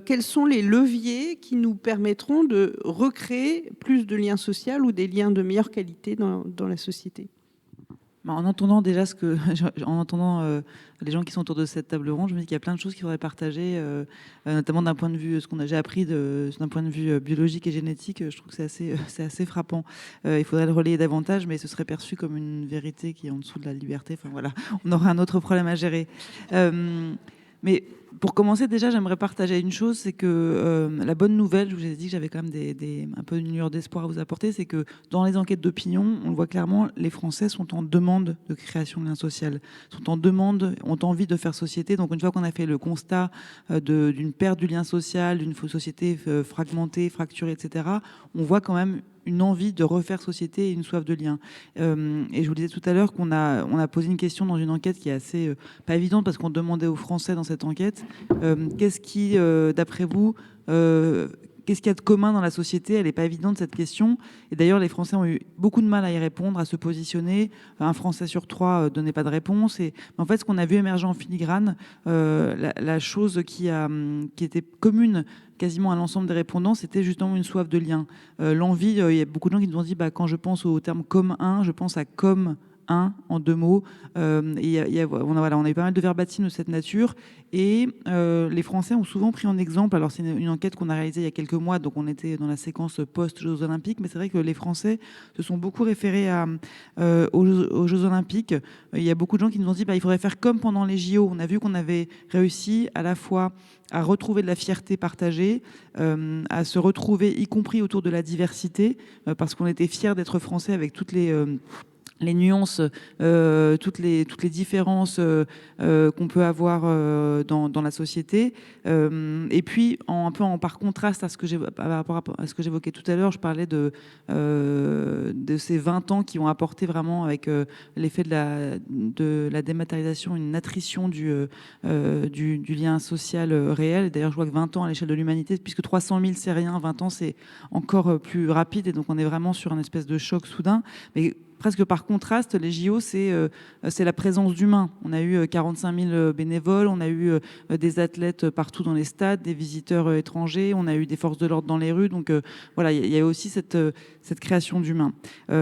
quels sont les leviers qui nous permettront de recréer plus de liens sociaux ou des liens de meilleure qualité dans la société ? En entendant déjà en entendant les gens qui sont autour de cette table ronde, je me dis qu'il y a plein de choses qu'il faudrait partager, notamment d'un point de vue, ce qu'on a déjà appris d'un point de vue biologique et génétique. Je trouve que c'est assez frappant. Il faudrait le relayer davantage, mais ce serait perçu comme une vérité qui est en dessous de la liberté. Enfin voilà, on aura un autre problème à gérer. Mais pour commencer, déjà, j'aimerais partager une chose, c'est que la bonne nouvelle, je vous ai dit que j'avais quand même un peu une lueur d'espoir à vous apporter, c'est que dans les enquêtes d'opinion, on le voit clairement, les Français sont en demande de création de lien social, sont en demande, ont envie de faire société. Donc une fois qu'on a fait le constat d'une perte du lien social, d'une société fragmentée, fracturée, etc., on voit quand même une envie de refaire société et une soif de lien. Et je vous disais tout à l'heure qu'on a posé une question dans une enquête qui est assez pas évidente parce qu'on demandait aux Français dans cette enquête qu'est-ce qui, d'après vous, qu'est-ce qu'il y a de commun dans la société? Elle n'est pas évidente, cette question. Et d'ailleurs, les Français ont eu beaucoup de mal à y répondre, à se positionner. Un Français sur 3 donnait pas de réponse. Mais en fait, ce qu'on a vu émerger en filigrane, la chose qui était commune quasiment à l'ensemble des répondants, c'était justement une soif de lien. L'envie, il y a beaucoup de gens qui nous ont dit, quand je pense au terme comme un, je pense à comme un, en 2 mots. On a eu pas mal de verbatim de cette nature. Et les Français ont souvent pris en exemple, alors c'est une enquête qu'on a réalisée il y a quelques mois, donc on était dans la séquence post-Jeux Olympiques, mais c'est vrai que les Français se sont beaucoup référés aux Jeux Olympiques. Il y a beaucoup de gens qui nous ont dit il faudrait faire comme pendant les JO. On a vu qu'on avait réussi à la fois à retrouver de la fierté partagée, à se retrouver, y compris autour de la diversité, parce qu'on était fiers d'être Français avec toutes les nuances, toutes les différences qu'on peut avoir dans la société. Et puis, par contraste par rapport à ce que j'évoquais tout à l'heure, je parlais de ces 20 ans qui ont apporté vraiment, avec l'effet de la dématérialisation, une attrition du lien social réel. D'ailleurs, je vois que 20 ans à l'échelle de l'humanité, puisque 300 000, c'est rien, 20 ans, c'est encore plus rapide. Et donc, on est vraiment sur un espèce de choc soudain. Mais presque par contraste, les JO, c'est la présence d'humains. On a eu 45 000 bénévoles, on a eu des athlètes partout dans les stades, des visiteurs étrangers, on a eu des forces de l'ordre dans les rues. Donc voilà, il y a aussi cette création d'humains.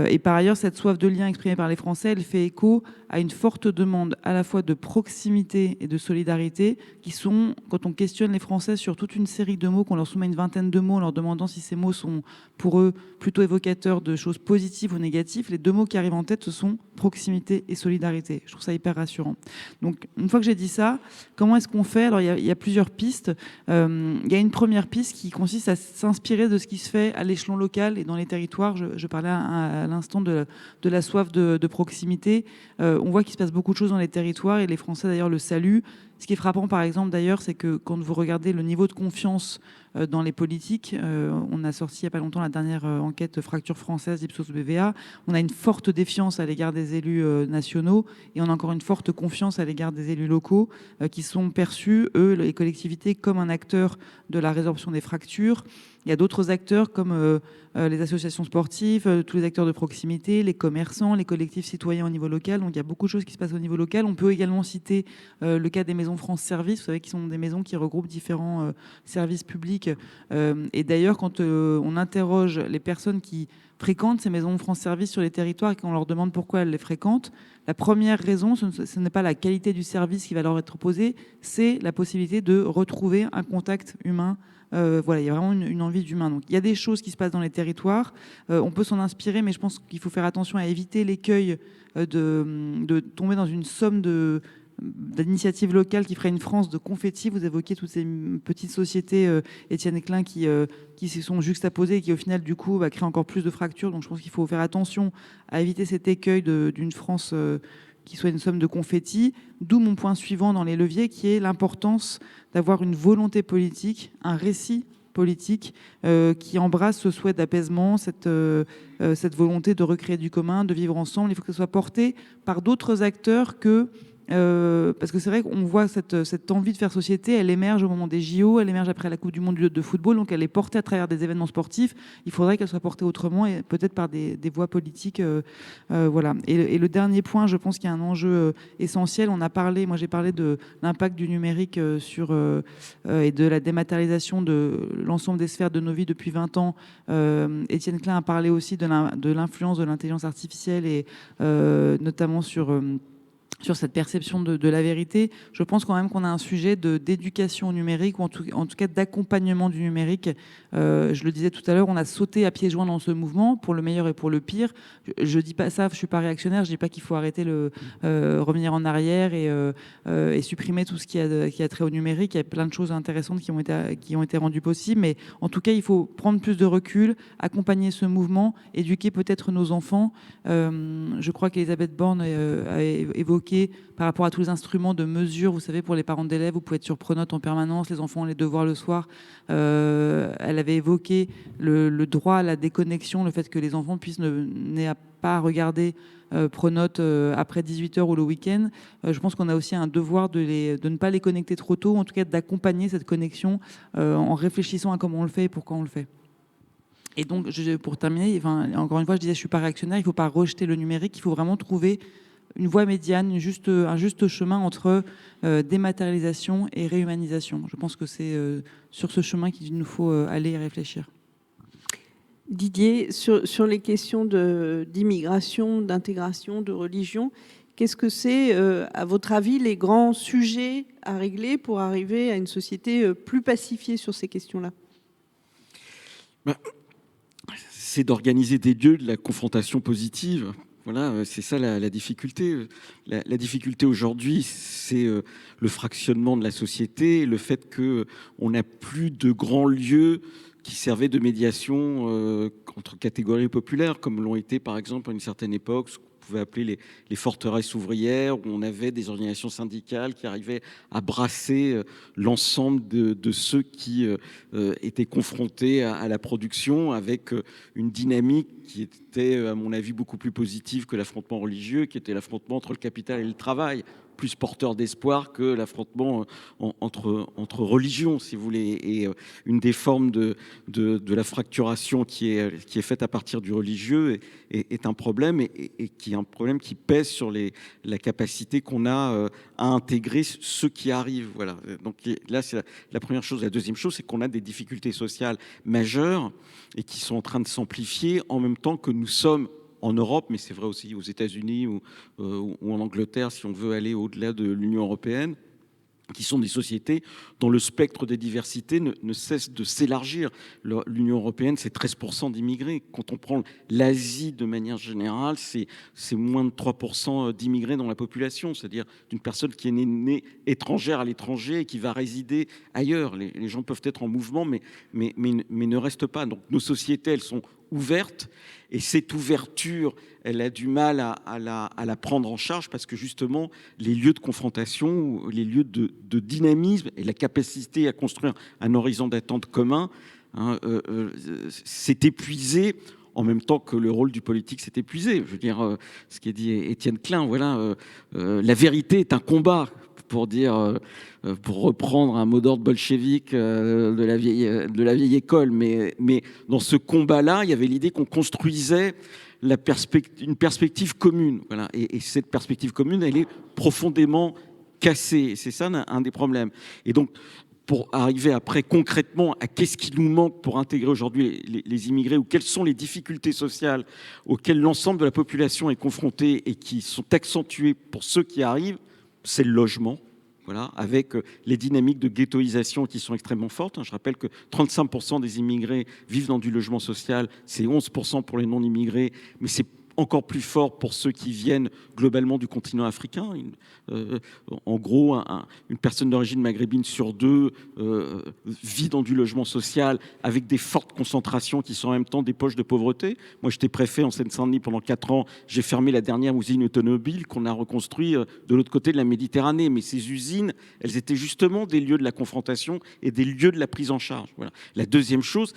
Et par ailleurs, cette soif de lien exprimée par les Français, elle fait écho à une forte demande à la fois de proximité et de solidarité, qui sont, quand on questionne les Français sur toute une série de mots, qu'on leur soumet une vingtaine de mots en leur demandant si ces mots sont pour eux plutôt évocateurs de choses positives ou négatives, les 2 mots qui arrivent en tête, ce sont proximité et solidarité. Je trouve ça hyper rassurant. Donc, une fois que j'ai dit ça, comment est-ce qu'on fait? Alors, il y a plusieurs pistes. Il y a une première piste qui consiste à s'inspirer de ce qui se fait à l'échelon local et dans les territoires. Je parlais à l'instant de la soif de proximité. On voit qu'il se passe beaucoup de choses dans les territoires et les Français, d'ailleurs, le saluent. Ce qui est frappant, par exemple, d'ailleurs, c'est que quand vous regardez le niveau de confiance dans les politiques, on a sorti il n'y a pas longtemps la dernière enquête Fracture française Ipsos BVA, on a une forte défiance à l'égard des élus nationaux et on a encore une forte confiance à l'égard des élus locaux qui sont perçus, eux, les collectivités, comme un acteur de la résorption des fractures. Il y a d'autres acteurs comme les associations sportives, tous les acteurs de proximité, les commerçants, les collectifs citoyens au niveau local. Donc il y a beaucoup de choses qui se passent au niveau local. On peut également citer le cas des maisons France Service, vous savez, qui sont des maisons qui regroupent différents services publics. Et d'ailleurs, quand on interroge les personnes qui fréquentent ces maisons France Service sur les territoires et qu'on leur demande pourquoi elles les fréquentent, la première raison, ce n'est pas la qualité du service qui va leur être opposée, c'est la possibilité de retrouver un contact humain. Voilà, il y a vraiment une envie d'humain. Donc, il y a des choses qui se passent dans les territoires. On peut s'en inspirer, mais je pense qu'il faut faire attention à éviter l'écueil de tomber dans une somme d'initiatives locales qui ferait une France de confettis. Vous évoquez toutes ces petites sociétés, Étienne Klein, qui se sont juxtaposées et qui, au final, du coup, va créer encore plus de fractures. Donc, je pense qu'il faut faire attention à éviter cet écueil d'une France qui soit une somme de confettis, d'où mon point suivant dans les leviers, qui est l'importance d'avoir une volonté politique, un récit politique qui embrasse ce souhait d'apaisement, cette volonté de recréer du commun, de vivre ensemble. Il faut que ce soit porté par d'autres acteurs que... parce que c'est vrai qu'on voit cette envie de faire société, elle émerge au moment des JO, elle émerge après la Coupe du Monde de football, donc elle est portée à travers des événements sportifs. Il faudrait qu'elle soit portée autrement et peut-être par des voies politiques. Voilà. Et le dernier point, je pense qu'il y a un enjeu essentiel. Moi j'ai parlé de l'impact du numérique et de la dématérialisation de l'ensemble des sphères de nos vies depuis 20 ans. Étienne Klein a parlé aussi de l'influence de l'intelligence artificielle et notamment sur cette perception de la vérité. Je pense quand même qu'on a un sujet d'éducation au numérique, ou en tout cas d'accompagnement du numérique. Je le disais tout à l'heure, on a sauté à pieds joints dans ce mouvement, pour le meilleur et pour le pire. Je dis pas ça, je suis pas réactionnaire, je dis pas qu'il faut arrêter revenir en arrière et supprimer tout ce qui a trait au numérique. Il y a plein de choses intéressantes qui ont été rendues possibles, mais en tout cas, il faut prendre plus de recul, accompagner ce mouvement, éduquer peut-être nos enfants. Je crois qu'Elisabeth Borne a évoqué par rapport à tous les instruments de mesure, vous savez, pour les parents d'élèves, vous pouvez être sur Pronote en permanence, les enfants ont les devoirs le soir. Elle avait évoqué le droit à la déconnexion, le fait que les enfants n'aient pas à regarder Pronote après 18h ou le week-end. Je pense qu'on a aussi un devoir de ne pas les connecter trop tôt, en tout cas d'accompagner cette connexion en réfléchissant à comment on le fait et pourquoi on le fait. Et donc, pour terminer, encore une fois, je disais, je ne suis pas réactionnaire, il ne faut pas rejeter le numérique, il faut vraiment trouver une voie médiane, un juste chemin entre dématérialisation et réhumanisation. Je pense que c'est sur ce chemin qu'il nous faut aller et réfléchir. Didier, sur les questions d'immigration, d'intégration, de religion, qu'est-ce que c'est, à votre avis, les grands sujets à régler pour arriver à une société plus pacifiée sur ces questions-là ? C'est d'organiser des lieux de la confrontation positive. Voilà, c'est ça la difficulté. La difficulté aujourd'hui, c'est le fractionnement de la société, le fait qu'on n'a plus de grands lieux qui servaient de médiation entre catégories populaires, comme l'ont été par exemple à une certaine époque, ce qu'on pouvait appeler les forteresses ouvrières, où on avait des organisations syndicales qui arrivaient à brasser l'ensemble de ceux qui étaient confrontés à la production, avec une dynamique qui était, à mon avis, beaucoup plus positive que l'affrontement religieux, qui était l'affrontement entre le capital et le travail, plus porteur d'espoir que l'affrontement entre religions, si vous voulez. Et une des formes de la fracturation qui est faite à partir du religieux est un problème, et qui est un problème qui pèse sur la capacité qu'on a à intégrer ceux qui arrivent. Voilà. Donc là, c'est la première chose. La deuxième chose, c'est qu'on a des difficultés sociales majeures et qui sont en train de s'amplifier en même temps que nous sommes en Europe, mais c'est vrai aussi aux États-Unis ou en Angleterre, si on veut aller au-delà de l'Union européenne, qui sont des sociétés dont le spectre des diversités ne cesse de s'élargir. L'Union européenne, c'est 13% d'immigrés. Quand on prend l'Asie de manière générale, c'est moins de 3% d'immigrés dans la population, c'est-à-dire d'une personne qui est née étrangère à l'étranger et qui va résider ailleurs. Les gens peuvent être en mouvement, mais ne restent pas. Donc nos sociétés, elles sont ouvertes, et cette ouverture, elle a du mal à la prendre en charge, parce que justement, les lieux de confrontation, les lieux de dynamisme et la capacité à construire un horizon d'attente commun, s'est épuisé en même temps que le rôle du politique s'est épuisé. Je veux dire, ce qu'a dit Étienne Klein, voilà, la vérité est un combat, pour reprendre un mot d'ordre bolchevique de la vieille école. Mais dans ce combat-là, il y avait l'idée qu'on construisait une perspective commune. Voilà. Et cette perspective commune, elle est profondément cassée. Et c'est ça un des problèmes. Et donc, pour arriver après concrètement à qu'est-ce qui nous manque pour intégrer aujourd'hui les immigrés, ou quelles sont les difficultés sociales auxquelles l'ensemble de la population est confrontée et qui sont accentuées pour ceux qui arrivent, c'est le logement. Voilà, avec les dynamiques de ghettoisation qui sont extrêmement fortes. Je rappelle que 35% des immigrés vivent dans du logement social, c'est 11% pour les non-immigrés, mais c'est encore plus fort pour ceux qui viennent globalement du continent africain. En gros, une personne d'origine maghrébine sur deux vit dans du logement social, avec des fortes concentrations qui sont en même temps des poches de pauvreté. Moi, j'étais préfet en Seine-Saint-Denis pendant 4 ans. J'ai fermé la dernière usine automobile qu'on a reconstruite de l'autre côté de la Méditerranée. Mais ces usines, elles étaient justement des lieux de la confrontation et des lieux de la prise en charge. Voilà. La deuxième chose,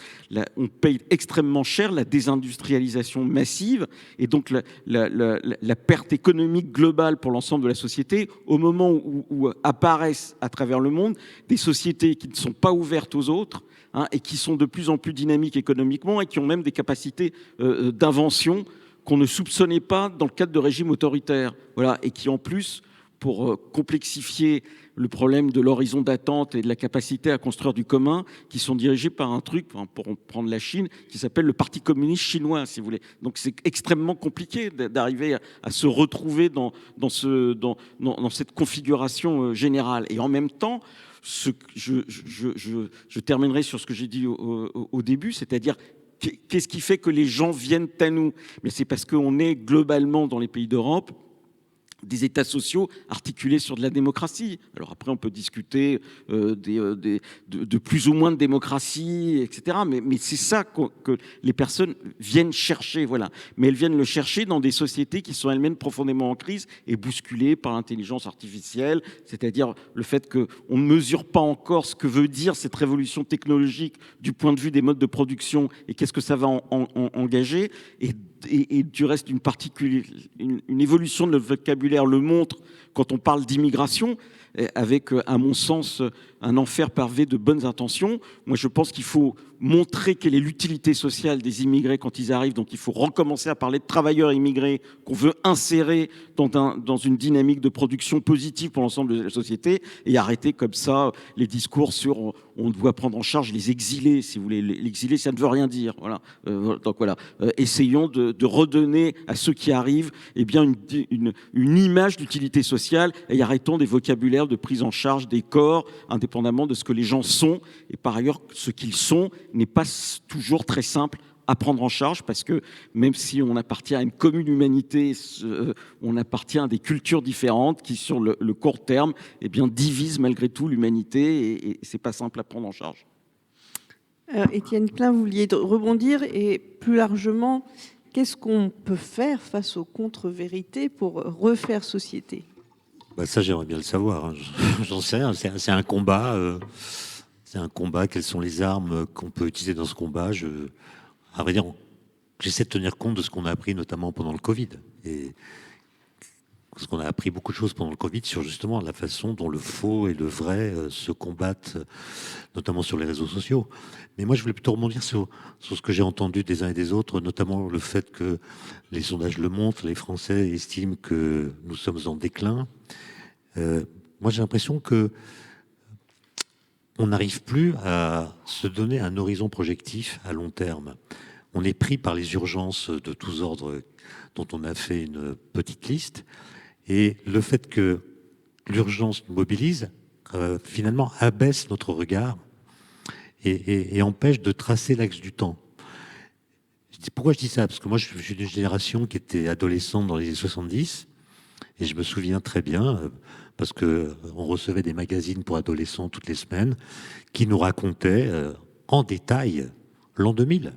on paye extrêmement cher la désindustrialisation massive, et donc la perte économique globale pour l'ensemble de la société, au moment où apparaissent à travers le monde des sociétés qui ne sont pas ouvertes aux autres, et qui sont de plus en plus dynamiques économiquement, et qui ont même des capacités d'invention qu'on ne soupçonnait pas dans le cadre de régimes autoritaires. Voilà, et qui en plus, pour complexifier le problème de l'horizon d'attente et de la capacité à construire du commun, qui sont dirigés par un truc, pour prendre la Chine, qui s'appelle le Parti communiste chinois, si vous voulez. Donc c'est extrêmement compliqué d'arriver à se retrouver dans cette configuration générale. Et en même temps, je terminerai sur ce que j'ai dit au début, c'est-à-dire qu'est-ce qui fait que les gens viennent à nous ? Mais c'est parce qu'on est globalement dans les pays d'Europe des États sociaux articulés sur de la démocratie. Alors après, on peut discuter de plus ou moins de démocratie, etc. Mais c'est ça que les personnes viennent chercher, voilà. Mais elles viennent le chercher dans des sociétés qui sont elles-mêmes profondément en crise et bousculées par l'intelligence artificielle, c'est-à-dire le fait qu'on ne mesure pas encore ce que veut dire cette révolution technologique du point de vue des modes de production et qu'est-ce que ça va engager. Et et du reste une évolution de notre vocabulaire le montre quand on parle d'immigration, avec, à mon sens, un enfer pavé de bonnes intentions. Moi, je pense qu'il faut montrer quelle est l'utilité sociale des immigrés quand ils arrivent. Donc, il faut recommencer à parler de travailleurs immigrés qu'on veut insérer dans une dynamique de production positive pour l'ensemble de la société, et arrêter comme ça les discours sur on doit prendre en charge les exilés, si vous voulez. L'exilé, ça ne veut rien dire. Voilà. Donc voilà, essayons de redonner à ceux qui arrivent une image d'utilité sociale, et arrêtons des vocabulaires de prise en charge des corps, indépendamment de ce que les gens sont. Et par ailleurs, ce qu'ils sont n'est pas toujours très simple à prendre en charge, parce que même si on appartient à une commune humanité, on appartient à des cultures différentes qui, sur le court terme, divisent malgré tout l'humanité, et c'est pas simple à prendre en charge. Étienne Klein, vous vouliez rebondir, et plus largement, qu'est-ce qu'on peut faire face aux contre-vérités pour refaire société ? Ça, j'aimerais bien le savoir. J'en sais rien. C'est un combat. C'est un combat. Quelles sont les armes qu'on peut utiliser dans ce combat ? À vrai dire, j'essaie de tenir compte de ce qu'on a appris, notamment pendant le Covid. Et parce qu'on a appris beaucoup de choses pendant le Covid sur justement la façon dont le faux et le vrai se combattent, notamment sur les réseaux sociaux. Mais moi, je voulais plutôt rebondir sur ce que j'ai entendu des uns et des autres, notamment le fait que les sondages le montrent, les Français estiment que nous sommes en déclin. Moi, j'ai l'impression que on n'arrive plus à se donner un horizon projectif à long terme. On est pris par les urgences de tous ordres dont on a fait une petite liste. Et le fait que l'urgence nous mobilise, finalement, abaisse notre regard et empêche de tracer l'axe du temps. Pourquoi je dis ça ? Parce que moi, je suis d'une génération qui était adolescente dans les années 70, et je me souviens très bien, parce qu'on recevait des magazines pour adolescents toutes les semaines, qui nous racontaient en détail l'an 2000.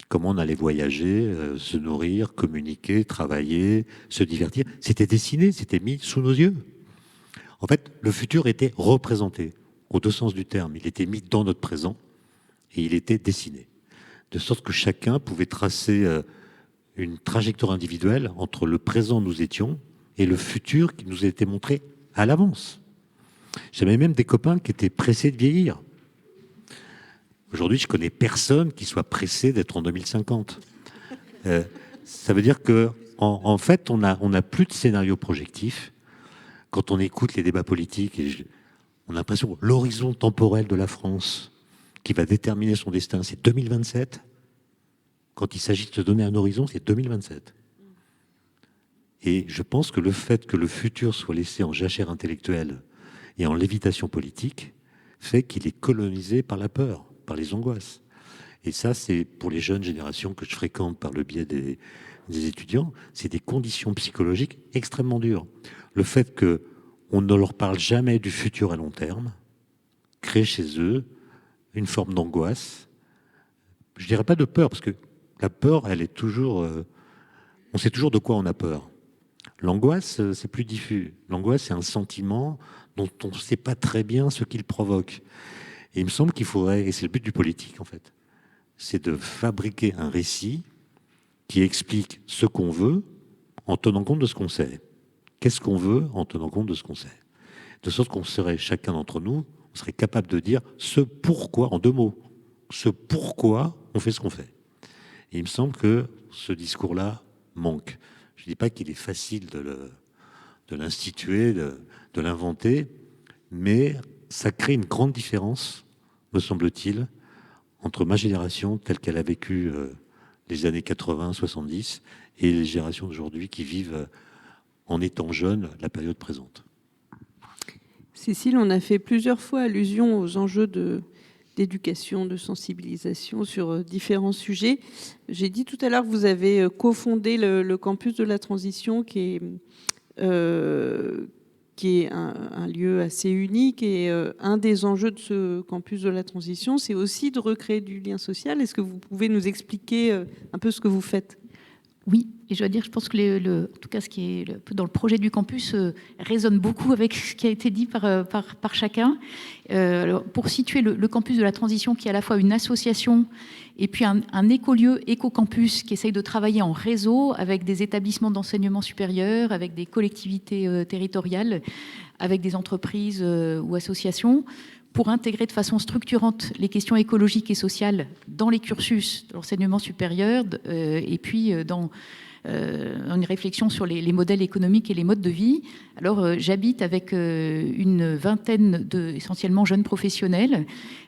Comment on allait voyager, se nourrir, communiquer, travailler, se divertir. C'était dessiné, c'était mis sous nos yeux. En fait, le futur était représenté, aux deux sens du terme. Il était mis dans notre présent et il était dessiné. De sorte que chacun pouvait tracer une trajectoire individuelle entre le présent où nous étions et le futur qui nous a été montré à l'avance. J'avais même des copains qui étaient pressés de vieillir. Aujourd'hui, je connais personne qui soit pressé d'être en 2050. Ça veut dire que, en fait, on a plus de scénario projectif. Quand on écoute les débats politiques, on a l'impression que l'horizon temporel de la France qui va déterminer son destin, c'est 2027. Quand il s'agit de se donner un horizon, c'est 2027. Et je pense que le fait que le futur soit laissé en jachère intellectuelle et en lévitation politique fait qu'il est colonisé par la peur, par les angoisses. Et ça, c'est pour les jeunes générations que je fréquente par le biais des étudiants, c'est des conditions psychologiques extrêmement dures. Le fait qu'on ne leur parle jamais du futur à long terme crée chez eux une forme d'angoisse. Je dirais pas de peur, parce que la peur, elle est toujours... on sait toujours de quoi on a peur. L'angoisse, c'est plus diffus. L'angoisse, c'est un sentiment dont on ne sait pas très bien ce qu'il provoque. Et il me semble qu'il faudrait, et c'est le but du politique en fait, c'est de fabriquer un récit qui explique ce qu'on veut en tenant compte de ce qu'on sait. Qu'est-ce qu'on veut en tenant compte de ce qu'on sait ? De sorte qu'on serait, chacun d'entre nous, on serait capable de dire ce pourquoi, en deux mots, ce pourquoi on fait ce qu'on fait. Et il me semble que ce discours-là manque. Je ne dis pas qu'il est facile de l'instituer, de l'inventer, mais ça crée une grande différence, me semble-t-il, entre ma génération, telle qu'elle a vécu les années 80, 70, et les générations d'aujourd'hui qui vivent, en étant jeunes, la période présente. Cécile, on a fait plusieurs fois allusion aux enjeux d'éducation, de sensibilisation sur différents sujets. J'ai dit tout à l'heure que vous avez cofondé le campus de la transition qui est un lieu assez unique, et un des enjeux de ce campus de la transition, c'est aussi de recréer du lien social. Est-ce que vous pouvez nous expliquer un peu ce que vous faites ? Oui, et je dois dire, je pense que en tout cas, ce qui est dans le projet du campus résonne beaucoup avec ce qui a été dit par chacun. Alors, pour situer le campus de la transition, qui est à la fois une association et puis un écolieu, éco-campus, qui essaye de travailler en réseau avec des établissements d'enseignement supérieur, avec des collectivités territoriales, avec des entreprises ou associations, pour intégrer de façon structurante les questions écologiques et sociales dans les cursus de l'enseignement supérieur, et puis dans une réflexion sur les modèles économiques et les modes de vie. Alors, j'habite avec une vingtaine essentiellement jeunes professionnels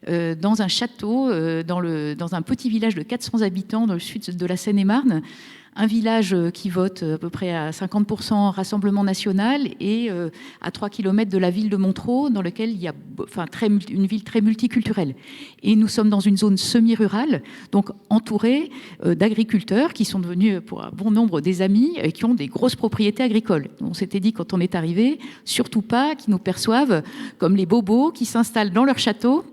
dans un château, dans un petit village de 400 habitants dans le sud de la Seine-et-Marne. Un village qui vote à peu près à 50% Rassemblement national et à 3 km de la ville de Montereau, dans laquelle il y a une ville très multiculturelle. Et nous sommes dans une zone semi-rurale, donc entourée d'agriculteurs qui sont devenus pour un bon nombre des amis et qui ont des grosses propriétés agricoles. On s'était dit quand on est arrivé, surtout pas qu'ils nous perçoivent comme les bobos qui s'installent dans leur château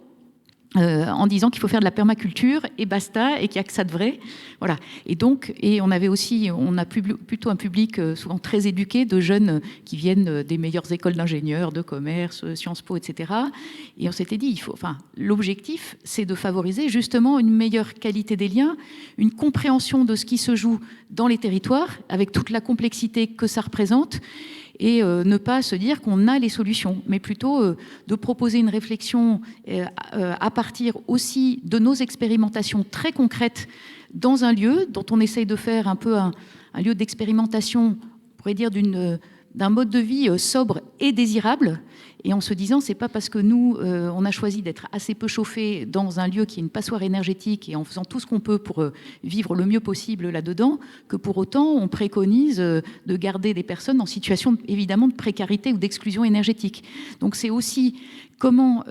en disant qu'il faut faire de la permaculture et basta, et qu'il n'y a que ça de vrai. Voilà. Et on a plutôt un public souvent très éduqué, de jeunes qui viennent des meilleures écoles d'ingénieurs, de commerce, Sciences Po, etc. Et on s'était dit, l'objectif, c'est de favoriser justement une meilleure qualité des liens, une compréhension de ce qui se joue dans les territoires, avec toute la complexité que ça représente, et ne pas se dire qu'on a les solutions, mais plutôt de proposer une réflexion à partir aussi de nos expérimentations très concrètes dans un lieu dont on essaye de faire un peu un lieu d'expérimentation, on pourrait dire d'un mode de vie sobre et désirable, et en se disant, c'est pas parce que nous, on a choisi d'être assez peu chauffés dans un lieu qui est une passoire énergétique et en faisant tout ce qu'on peut pour vivre le mieux possible là-dedans, que pour autant, on préconise de garder des personnes en situation, évidemment, de précarité ou d'exclusion énergétique. Donc c'est aussi comment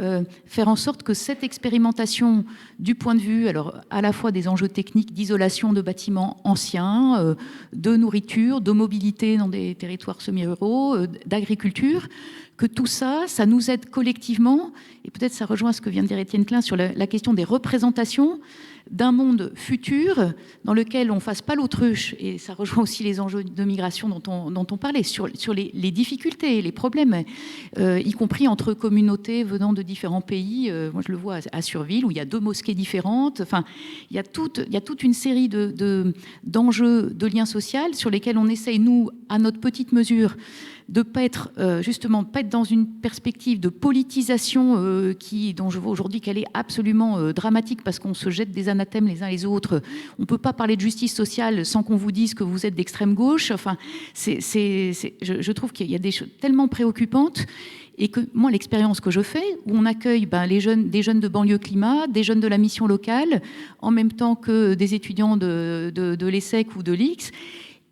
faire en sorte que cette expérimentation, du point de vue, alors à la fois des enjeux techniques d'isolation de bâtiments anciens, de nourriture, de mobilité dans des territoires semi-ruraux, d'agriculture, que tout ça, ça nous aide collectivement, et peut-être ça rejoint ce que vient de dire Étienne Klein sur la question des représentations d'un monde futur dans lequel on ne fasse pas l'autruche, et ça rejoint aussi les enjeux de migration dont on parlait, sur les difficultés, les problèmes, y compris entre communautés venant de différents pays. Moi, je le vois à Surville, où il y a 2 mosquées différentes. Enfin, il y a toute une série d'enjeux de liens sociaux sur lesquels on essaye, nous, à notre petite mesure, de pas être dans une perspective de politisation dont je vois aujourd'hui qu'elle est absolument dramatique, parce qu'on se jette des anathèmes les uns les autres. On peut pas parler de justice sociale sans qu'on vous dise que vous êtes d'extrême gauche. Enfin, je trouve qu'il y a des choses tellement préoccupantes. Et que moi, l'expérience que je fais, où on accueille des jeunes de banlieue climat, des jeunes de la mission locale, en même temps que des étudiants de l'ESSEC ou de l'IX,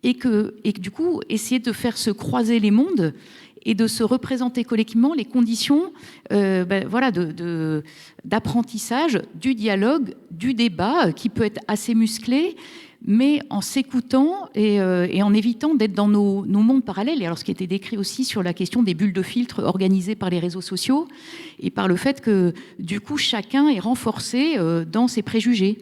et que du coup, essayer de faire se croiser les mondes et de se représenter collectivement les conditions d'apprentissage, du dialogue, du débat, qui peut être assez musclé, mais en s'écoutant et en évitant d'être dans nos mondes parallèles. Et alors, ce qui était décrit aussi sur la question des bulles de filtre organisées par les réseaux sociaux, et par le fait que, du coup, chacun est renforcé dans ses préjugés.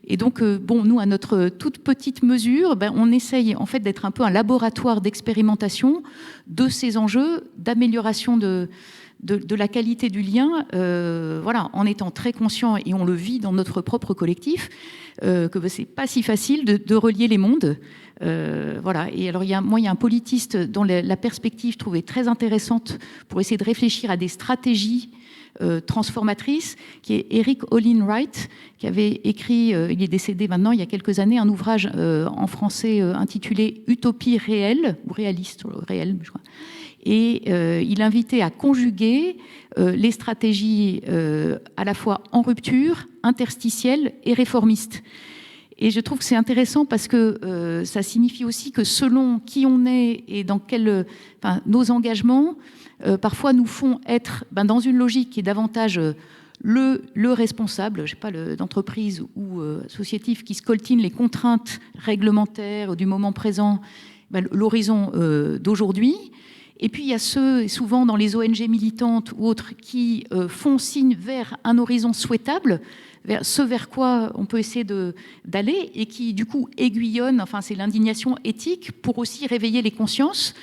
Et donc, nous, à notre toute petite mesure, on essaye en fait d'être un peu un laboratoire d'expérimentation de ces enjeux, d'amélioration de la qualité du lien, en étant très conscient, et on le vit dans notre propre collectif, que c'est pas si facile de relier les mondes. Et alors, il y a un politiste dont la perspective, je trouvais très intéressante pour essayer de réfléchir à des stratégies transformatrice, qui est Eric Olin Wright, qui avait écrit, il est décédé maintenant, il y a quelques années, un ouvrage en français intitulé Utopie réelle, ou réaliste, réel, je crois. Et il invitait à conjuguer les stratégies à la fois en rupture, interstitielles et réformistes. Et je trouve que c'est intéressant parce que ça signifie aussi que selon qui on est et dans nos engagements, parfois nous font être dans une logique qui est davantage le responsable, je sais pas, d'entreprise ou associatif qui scoltine les contraintes réglementaires du moment présent, l'horizon d'aujourd'hui. Et puis il y a ceux, souvent dans les ONG militantes ou autres, qui font signe vers un horizon souhaitable, vers ce vers quoi on peut essayer d'aller, et qui du coup aiguillonnent, enfin c'est l'indignation éthique, pour aussi réveiller les consciences.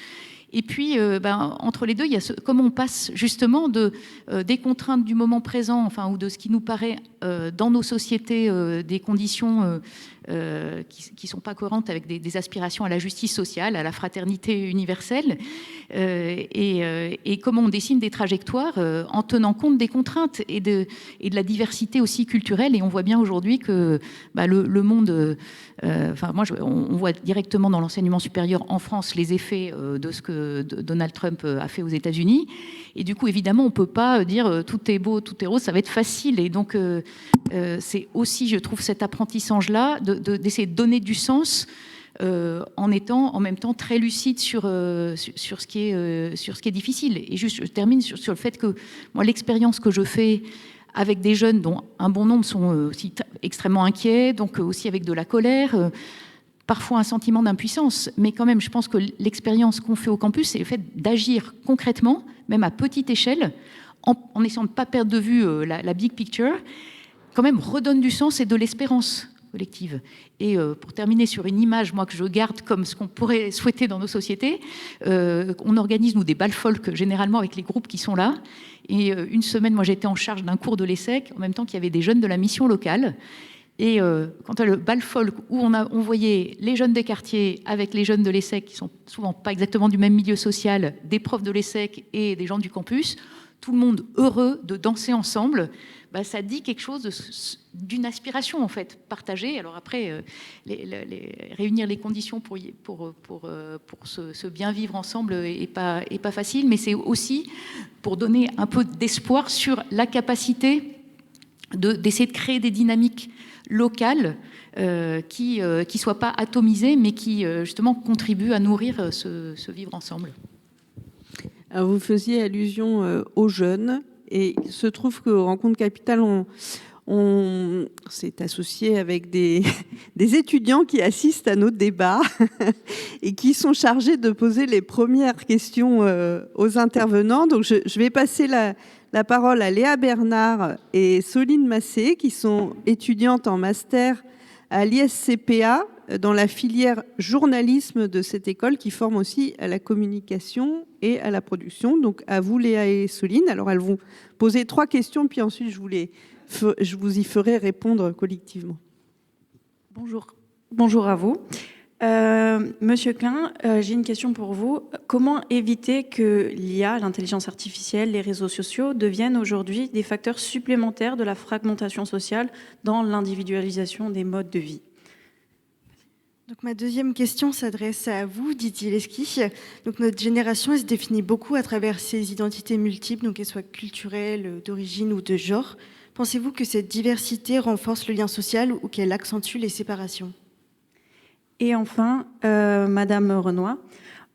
Et puis, entre les deux, il y a comment on passe justement des contraintes du moment présent, enfin, ou de ce qui nous paraît dans nos sociétés, des conditions qui ne sont pas cohérentes avec des aspirations à la justice sociale, à la fraternité universelle, et comment on dessine des trajectoires en tenant compte des contraintes et de la diversité aussi culturelle. Et on voit bien aujourd'hui que le monde... on voit directement dans l'enseignement supérieur en France les effets de ce que Donald Trump a fait aux États-Unis. Et du coup, évidemment, on ne peut pas dire tout est beau, tout est rose, ça va être facile. Et donc, c'est aussi, je trouve, cet apprentissage-là d'essayer de donner du sens en étant en même temps très lucide sur ce qui est difficile. Et juste, je termine sur le fait que moi, l'expérience que je fais avec des jeunes dont un bon nombre sont aussi extrêmement inquiets, donc aussi avec de la colère, parfois un sentiment d'impuissance. Mais quand même, je pense que l'expérience qu'on fait au campus, c'est le fait d'agir concrètement, même à petite échelle, en essayant de ne pas perdre de vue la big picture, quand même redonne du sens et de l'espérance collective. Et pour terminer sur une image, moi, que je garde comme ce qu'on pourrait souhaiter dans nos sociétés, on organise, nous, des bals folk, généralement avec les groupes qui sont là. Et une semaine, moi, j'étais en charge d'un cours de l'ESSEC, en même temps qu'il y avait des jeunes de la mission locale. Et quant à le bal folk, où on voyait les jeunes des quartiers avec les jeunes de l'ESSEC, qui sont souvent pas exactement du même milieu social, des profs de l'ESSEC et des gens du campus, tout le monde heureux de danser ensemble, ça dit quelque chose d'une aspiration, en fait, partagée. Alors après, réunir les conditions pour se bien vivre ensemble est pas facile, mais c'est aussi pour donner un peu d'espoir sur la capacité d'essayer de créer des dynamiques locales qui ne soient pas atomisées, mais qui, justement, contribuent à nourrir ce vivre ensemble. Alors, vous faisiez allusion aux jeunes, et il se trouve qu'au Rencontres Capitales, on s'est associé avec des étudiants qui assistent à nos débats et qui sont chargés de poser les premières questions aux intervenants. Donc, je vais passer la parole à Léa Bernard et Soline Massé, qui sont étudiantes en master à l'ISCPA dans la filière journalisme de cette école, qui forme aussi à la communication et à la production. Donc à vous, Léa et Soline. Alors elles vont poser 3 questions, puis ensuite je vous y ferai répondre collectivement. Bonjour à vous. Monsieur Klein, j'ai une question pour vous. Comment éviter que l'IA, l'intelligence artificielle, les réseaux sociaux deviennent aujourd'hui des facteurs supplémentaires de la fragmentation sociale dans l'individualisation des modes de vie ? Donc ma deuxième question s'adresse à vous, Didier Lesky. Donc notre génération, elle se définit beaucoup à travers ses identités multiples, donc qu'elles soient culturelles, d'origine ou de genre. Pensez-vous que cette diversité renforce le lien social ou qu'elle accentue les séparations ? Et enfin, Madame Renoy,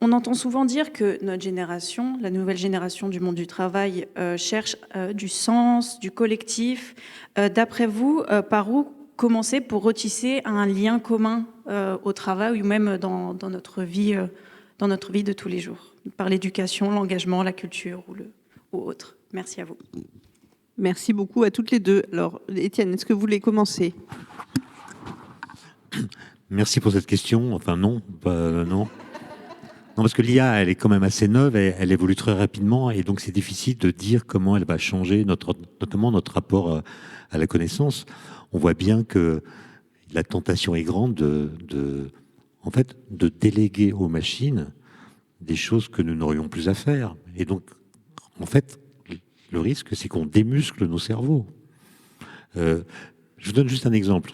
on entend souvent dire que notre génération, la nouvelle génération du monde du travail, cherche du sens, du collectif. D'après vous, par où commencer pour retisser un lien commun au travail ou même dans notre vie de tous les jours, par l'éducation, l'engagement, la culture ou autre. Merci à vous. Merci beaucoup à toutes les deux. Alors, Étienne, est-ce que vous voulez commencer ? Merci pour cette question. Enfin, non. Non. Non, parce que l'IA, elle est quand même assez neuve, elle évolue très rapidement, et donc c'est difficile de dire comment elle va changer notamment notre rapport à la connaissance. On voit bien que la tentation est grande de déléguer aux machines des choses que nous n'aurions plus à faire. Et donc, en fait, le risque, c'est qu'on démuscle nos cerveaux. Je vous donne juste un exemple.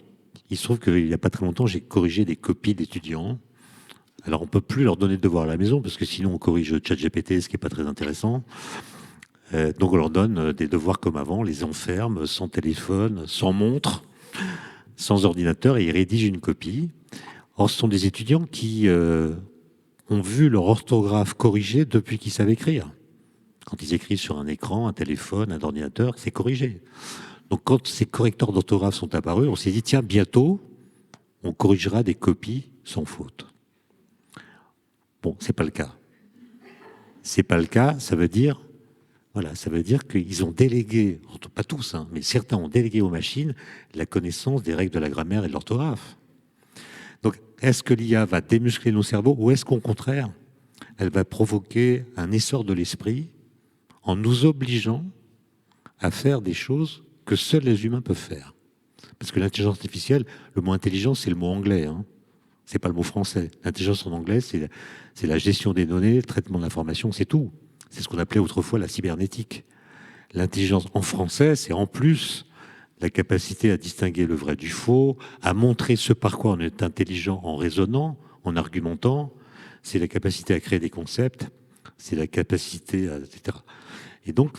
Il se trouve qu'il n'y a pas très longtemps, j'ai corrigé des copies d'étudiants. Alors, on ne peut plus leur donner de devoirs à la maison, parce que sinon, on corrige ChatGPT, ce qui n'est pas très intéressant. Donc, on leur donne des devoirs comme avant, les enferme, sans téléphone, sans montre, sans ordinateur, et ils rédigent une copie. Or, ce sont des étudiants qui ont vu leur orthographe corrigée depuis qu'ils savent écrire. Quand ils écrivent sur un écran, un téléphone, un ordinateur, c'est corrigé. Donc, quand ces correcteurs d'orthographe sont apparus, on s'est dit, tiens, bientôt, on corrigera des copies sans faute. Bon, c'est pas le cas. c'est pas le cas, ça veut dire qu'ils ont délégué, pas tous, hein, mais certains ont délégué aux machines la connaissance des règles de la grammaire et de l'orthographe. Donc, est-ce que l'IA va démuscler nos cerveaux ou est-ce qu'au contraire, elle va provoquer un essor de l'esprit en nous obligeant à faire des choses que seuls les humains peuvent faire? Parce que l'intelligence artificielle, le mot intelligence, c'est le mot anglais, hein. C'est pas le mot français. L'intelligence en anglais, c'est la gestion des données, le traitement de l'information, c'est tout. C'est ce qu'on appelait autrefois la cybernétique. L'intelligence en français, c'est en plus la capacité à distinguer le vrai du faux, à montrer ce par quoi on est intelligent en raisonnant, en argumentant. C'est la capacité à créer des concepts, c'est la capacité à... etc. Et donc,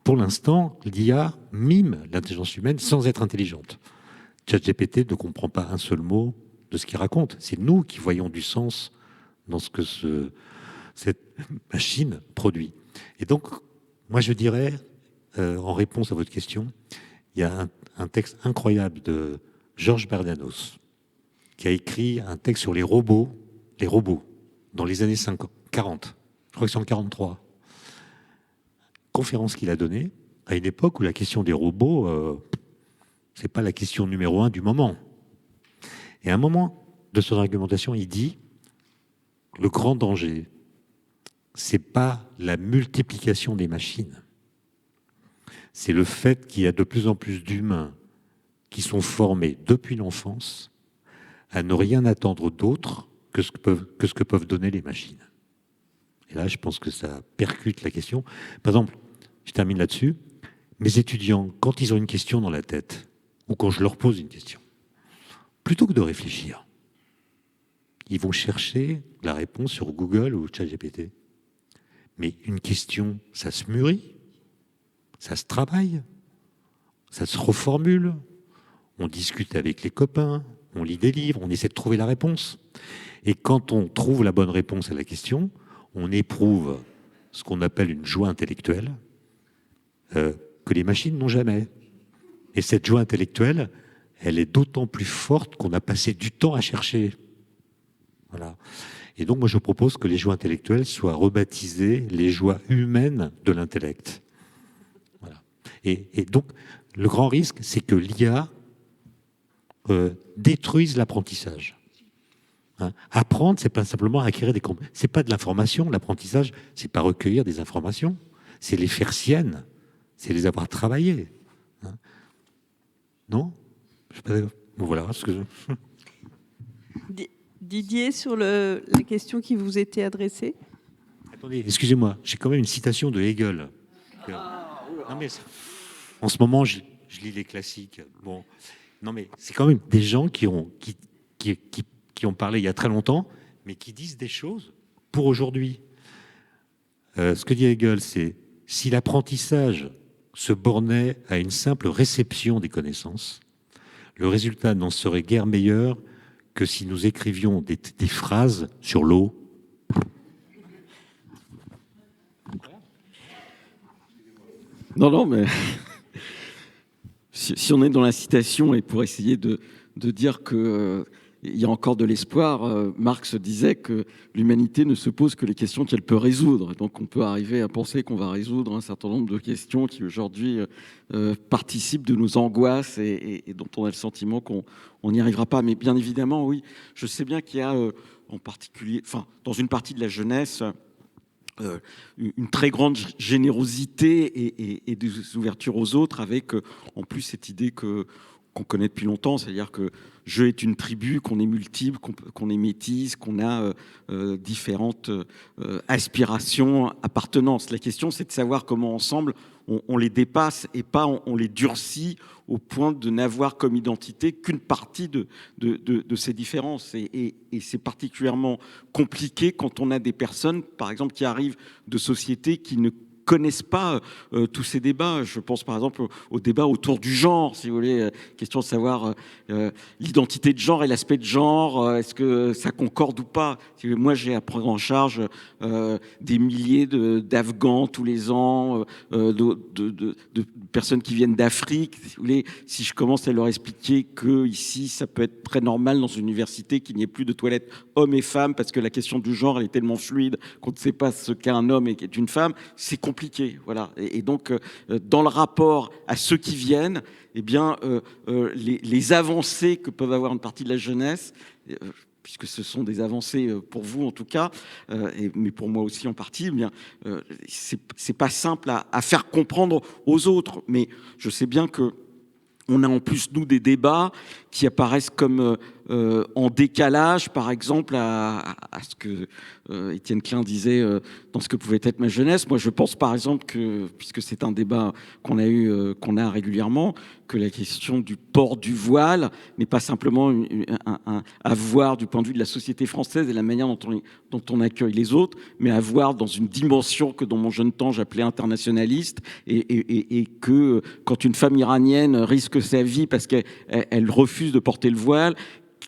pour l'instant, l'IA mime l'intelligence humaine sans être intelligente. ChatGPT ne comprend pas un seul mot de ce qu'il raconte. C'est nous qui voyons du sens dans ce que cette machine produit. Et donc, moi je dirais, en réponse à votre question, il y a un texte incroyable de Georges Bernanos, qui a écrit un texte sur les robots, dans les années 40. Je crois que c'est en 43. Conférence qu'il a donnée à une époque où la question des robots, c'est pas la question numéro 1 du moment. Et à un moment de son argumentation, il dit le grand danger, c'est pas la multiplication des machines, c'est le fait qu'il y a de plus en plus d'humains qui sont formés depuis l'enfance à ne rien attendre d'autre que ce que peuvent donner les machines. Et là, je pense que ça percute la question. Par exemple, je termine là-dessus, mes étudiants, quand ils ont une question dans la tête, ou quand je leur pose une question, plutôt que de réfléchir, ils vont chercher la réponse sur Google ou ChatGPT. Mais une question, ça se mûrit, ça se travaille, ça se reformule, on discute avec les copains, on lit des livres, on essaie de trouver la réponse. Et quand on trouve la bonne réponse à la question, on éprouve ce qu'on appelle une joie intellectuelle que les machines n'ont jamais. Et cette joie intellectuelle, elle est d'autant plus forte qu'on a passé du temps à chercher. Voilà. Et donc, moi, je propose que les joies intellectuelles soient rebaptisées les joies humaines de l'intellect. Voilà. Et donc, le grand risque, c'est que l'IA détruise l'apprentissage. Hein. Apprendre, c'est pas simplement acquérir des compétences. C'est pas de l'information. L'apprentissage, c'est pas recueillir des informations. C'est les faire siennes. C'est les avoir travaillées. Hein. Non ? Je sais pas. Bon, voilà ce que je... Didier, sur la question qui vous était adressée. Attendez, excusez-moi, j'ai quand même une citation de Hegel. Non, mais en ce moment, je lis les classiques. Bon, non, mais c'est quand même des gens qui ont parlé il y a très longtemps, mais qui disent des choses pour aujourd'hui. Ce que dit Hegel, c'est si l'apprentissage se bornait à une simple réception des connaissances, le résultat n'en serait guère meilleur que si nous écrivions des phrases sur l'eau. Non, mais si on est dans la citation et pour essayer de dire que il y a encore de l'espoir, Marx disait que l'humanité ne se pose que les questions qu'elle peut résoudre. Donc on peut arriver à penser qu'on va résoudre un certain nombre de questions qui aujourd'hui participent de nos angoisses et dont on a le sentiment qu'on n'y arrivera pas. Mais bien évidemment, oui, je sais bien qu'il y a en particulier, enfin, dans une partie de la jeunesse, une très grande générosité et des ouvertures aux autres, avec en plus cette idée qu'on connaît depuis longtemps, c'est-à-dire que je est une tribu, qu'on est multiple, qu'on est métisse, qu'on a différentes aspirations, appartenances. La question, c'est de savoir comment ensemble on les dépasse et pas on les durcit au point de n'avoir comme identité qu'une partie de ces différences. Et c'est particulièrement compliqué quand on a des personnes, par exemple, qui arrivent de sociétés qui ne connaissent pas tous ces débats. Je pense par exemple au débat autour du genre, si vous voulez, question de savoir l'identité de genre et l'aspect de genre, est-ce que ça concorde ou pas. Moi, j'ai à prendre en charge des milliers d'Afghans tous les ans, de personnes qui viennent d'Afrique. Si vous voulez, si je commence à leur expliquer que ici, ça peut être très normal dans une université qu'il n'y ait plus de toilettes hommes et femmes parce que la question du genre elle est tellement fluide qu'on ne sait pas ce qu'est un homme et qu'est une femme, c'est compliqué. Voilà. Et donc, dans le rapport à ceux qui viennent, eh bien, les avancées que peuvent avoir une partie de la jeunesse, puisque ce sont des avancées pour vous en tout cas, mais pour moi aussi en partie, eh bien, c'est pas simple à faire comprendre aux autres. Mais je sais bien que on a en plus, nous, des débats qui apparaissent comme en décalage, par exemple, à ce que Étienne Klein disait dans ce que pouvait être ma jeunesse. Moi, je pense, par exemple, que, puisque c'est un débat qu'on a régulièrement, que la question du port du voile n'est pas simplement à voir du point de vue de la société française et la manière dont on accueille les autres, mais à voir dans une dimension que dans mon jeune temps j'appelais internationaliste, et que quand une femme iranienne risque sa vie parce qu'elle refuse de porter le voile,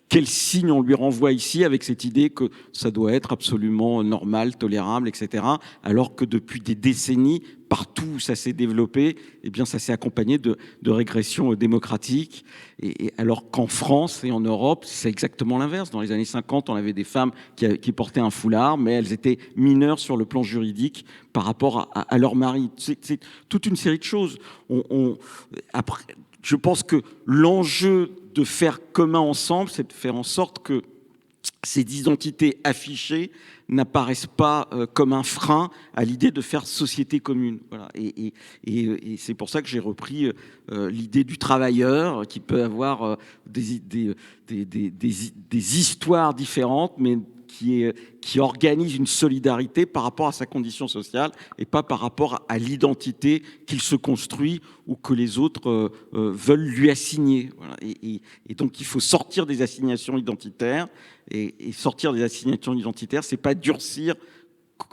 quel signe on lui renvoie ici avec cette idée que ça doit être absolument normal, tolérable, etc. Alors que depuis des décennies, partout où ça s'est développé, eh bien ça s'est accompagné de régression démocratique. Et alors qu'en France et en Europe, c'est exactement l'inverse. Dans les années 50, on avait des femmes qui portaient un foulard, mais elles étaient mineures sur le plan juridique par rapport à leur mari. C'est toute une série de choses. Après, je pense que l'enjeu de faire commun ensemble, c'est de faire en sorte que ces identités affichées n'apparaissent pas comme un frein à l'idée de faire société commune. Voilà. Et c'est pour ça que j'ai repris l'idée du travailleur qui peut avoir des histoires différentes, mais qui organise une solidarité par rapport à sa condition sociale et pas par rapport à l'identité qu'il se construit ou que les autres veulent lui assigner. Voilà. Et donc il faut sortir des assignations identitaires, et sortir des assignations identitaires, c'est pas durcir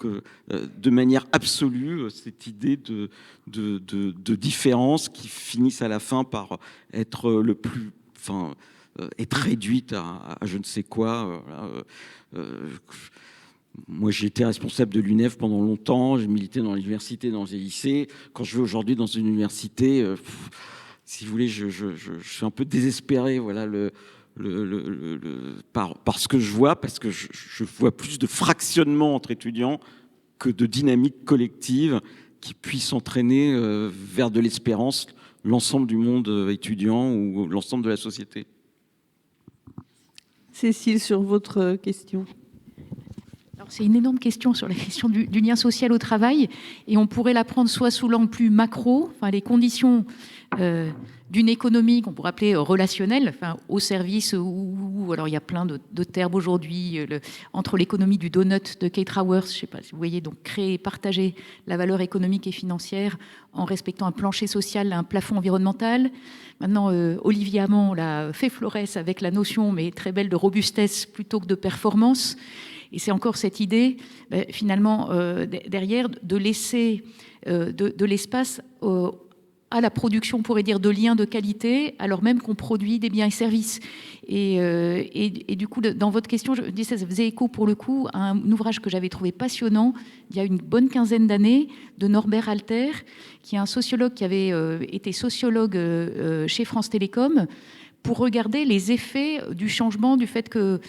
de manière absolue cette idée de différence qui finissent à la fin par être le plus... être réduite à je ne sais quoi. Moi, j'ai été responsable de l'UNEF pendant longtemps, j'ai milité dans l'université, dans les lycées. Quand je vais aujourd'hui dans une université, si vous voulez, je suis un peu désespéré, voilà, par ce que je vois, parce que je vois plus de fractionnement entre étudiants que de dynamique collective qui puisse entraîner vers de l'espérance l'ensemble du monde étudiant ou l'ensemble de la société. Cécile, sur votre question. Alors, c'est une énorme question sur la question du lien social au travail, et on pourrait la prendre soit sous l'angle plus macro, enfin les conditions d'une économie qu'on pourrait appeler relationnelle, enfin au service, ou alors il y a plein de termes aujourd'hui, entre l'économie du donut de Kate Raworth, je ne sais pas si vous voyez, donc créer et partager la valeur économique et financière en respectant un plancher social, un plafond environnemental. Maintenant, Olivier Hamon l'a fait florès avec la notion, mais très belle, de robustesse plutôt que de performance. Et c'est encore cette idée, finalement, derrière, de laisser de l'espace à la production, on pourrait dire, de liens de qualité, alors même qu'on produit des biens et services. Et du coup, dans votre question, je dis ça faisait écho pour le coup à un ouvrage que j'avais trouvé passionnant il y a une bonne quinzaine d'années, de Norbert Alter, qui est un sociologue qui avait été sociologue chez France Télécom, pour regarder les effets du changement, du fait que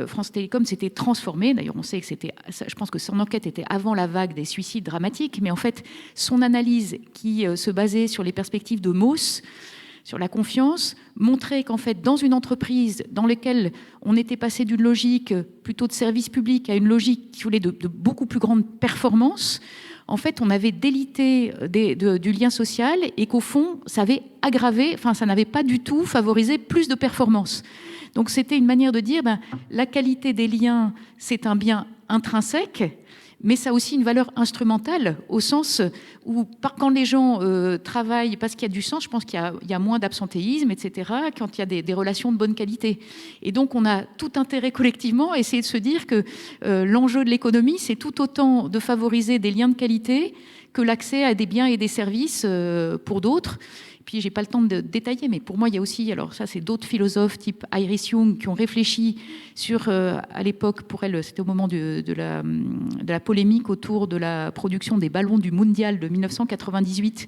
France Télécom s'était transformé. D'ailleurs, on sait que je pense que son enquête était avant la vague des suicides dramatiques, mais en fait, son analyse qui se basait sur les perspectives de Mauss, sur la confiance, montrait qu'en fait, dans une entreprise dans laquelle on était passé d'une logique plutôt de service public à une logique qui voulait de beaucoup plus grande performance, en fait, on avait délité du lien social, et qu'au fond, ça avait aggravé, enfin, ça n'avait pas du tout favorisé plus de performance. Donc, c'était une manière de dire, la qualité des liens, c'est un bien intrinsèque, mais ça a aussi une valeur instrumentale, au sens où, quand les gens travaillent parce qu'il y a du sens, je pense qu'il y a moins d'absentéisme, etc., quand il y a des relations de bonne qualité. Et donc, on a tout intérêt collectivement à essayer de se dire que l'enjeu de l'économie, c'est tout autant de favoriser des liens de qualité que l'accès à des biens et des services pour d'autres. Puis, j'ai pas le temps de détailler, mais pour moi, il y a aussi, alors ça, c'est d'autres philosophes type Iris Young qui ont réfléchi sur, à l'époque, pour elle, c'était au moment de la polémique autour de la production des ballons du Mondial de 1998,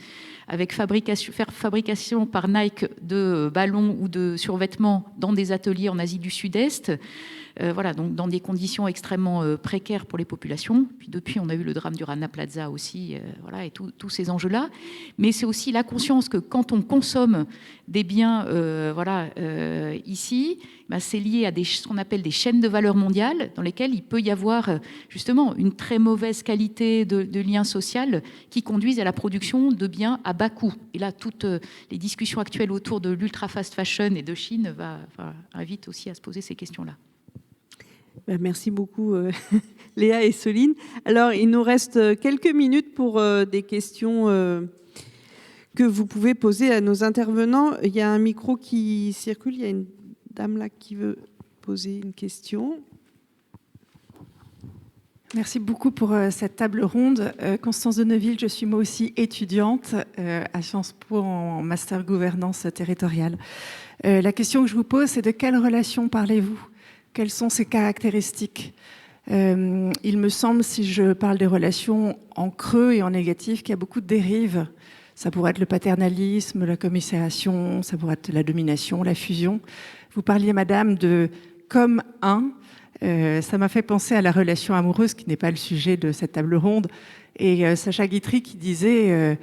avec fabrication par Nike de ballons ou de survêtements dans des ateliers en Asie du Sud-Est. Voilà, donc dans des conditions extrêmement précaires pour les populations. Puis depuis, on a eu le drame du Rana Plaza aussi, voilà, et tous ces enjeux-là. Mais c'est aussi la conscience que quand on consomme des biens, voilà, ici, ben, c'est lié à ce qu'on appelle des chaînes de valeur mondiales, dans lesquelles il peut y avoir justement une très mauvaise qualité de lien social qui conduisent à la production de biens à bas coût. Et là, toutes les discussions actuelles autour de l'ultra fast fashion et de Chine invitent aussi à se poser ces questions-là. Ben, merci beaucoup Léa et Soline. Alors, il nous reste quelques minutes pour des questions que vous pouvez poser à nos intervenants. Il y a un micro qui circule, il y a une dame là qui veut poser une question. Merci beaucoup pour cette table ronde. Constance de Neuville, je suis moi aussi étudiante à Sciences Po en master gouvernance territoriale. La question que je vous pose, c'est de quelle relation parlez-vous ? Quelles sont ses caractéristiques ? Il me semble, si je parle des relations en creux et en négatif, qu'il y a beaucoup de dérives. Ça pourrait être le paternalisme, la commisération, ça pourrait être la domination, la fusion. Vous parliez, madame, de comme un. Ça m'a fait penser à la relation amoureuse, qui n'est pas le sujet de cette table ronde. Et Sacha Guitry qui disait,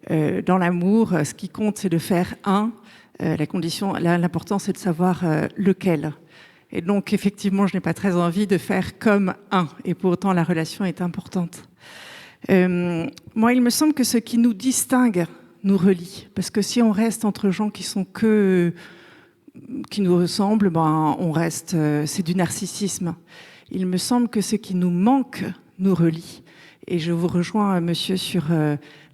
dans l'amour, ce qui compte, c'est de faire un. L'important, c'est de savoir lequel. Et donc, effectivement, je n'ai pas très envie de faire comme un. Et pourtant, la relation est importante. Moi, il me semble que ce qui nous distingue nous relie. Parce que si on reste entre gens qui nous ressemblent, ben, on reste, c'est du narcissisme. Il me semble que ce qui nous manque nous relie. Et je vous rejoins, monsieur, sur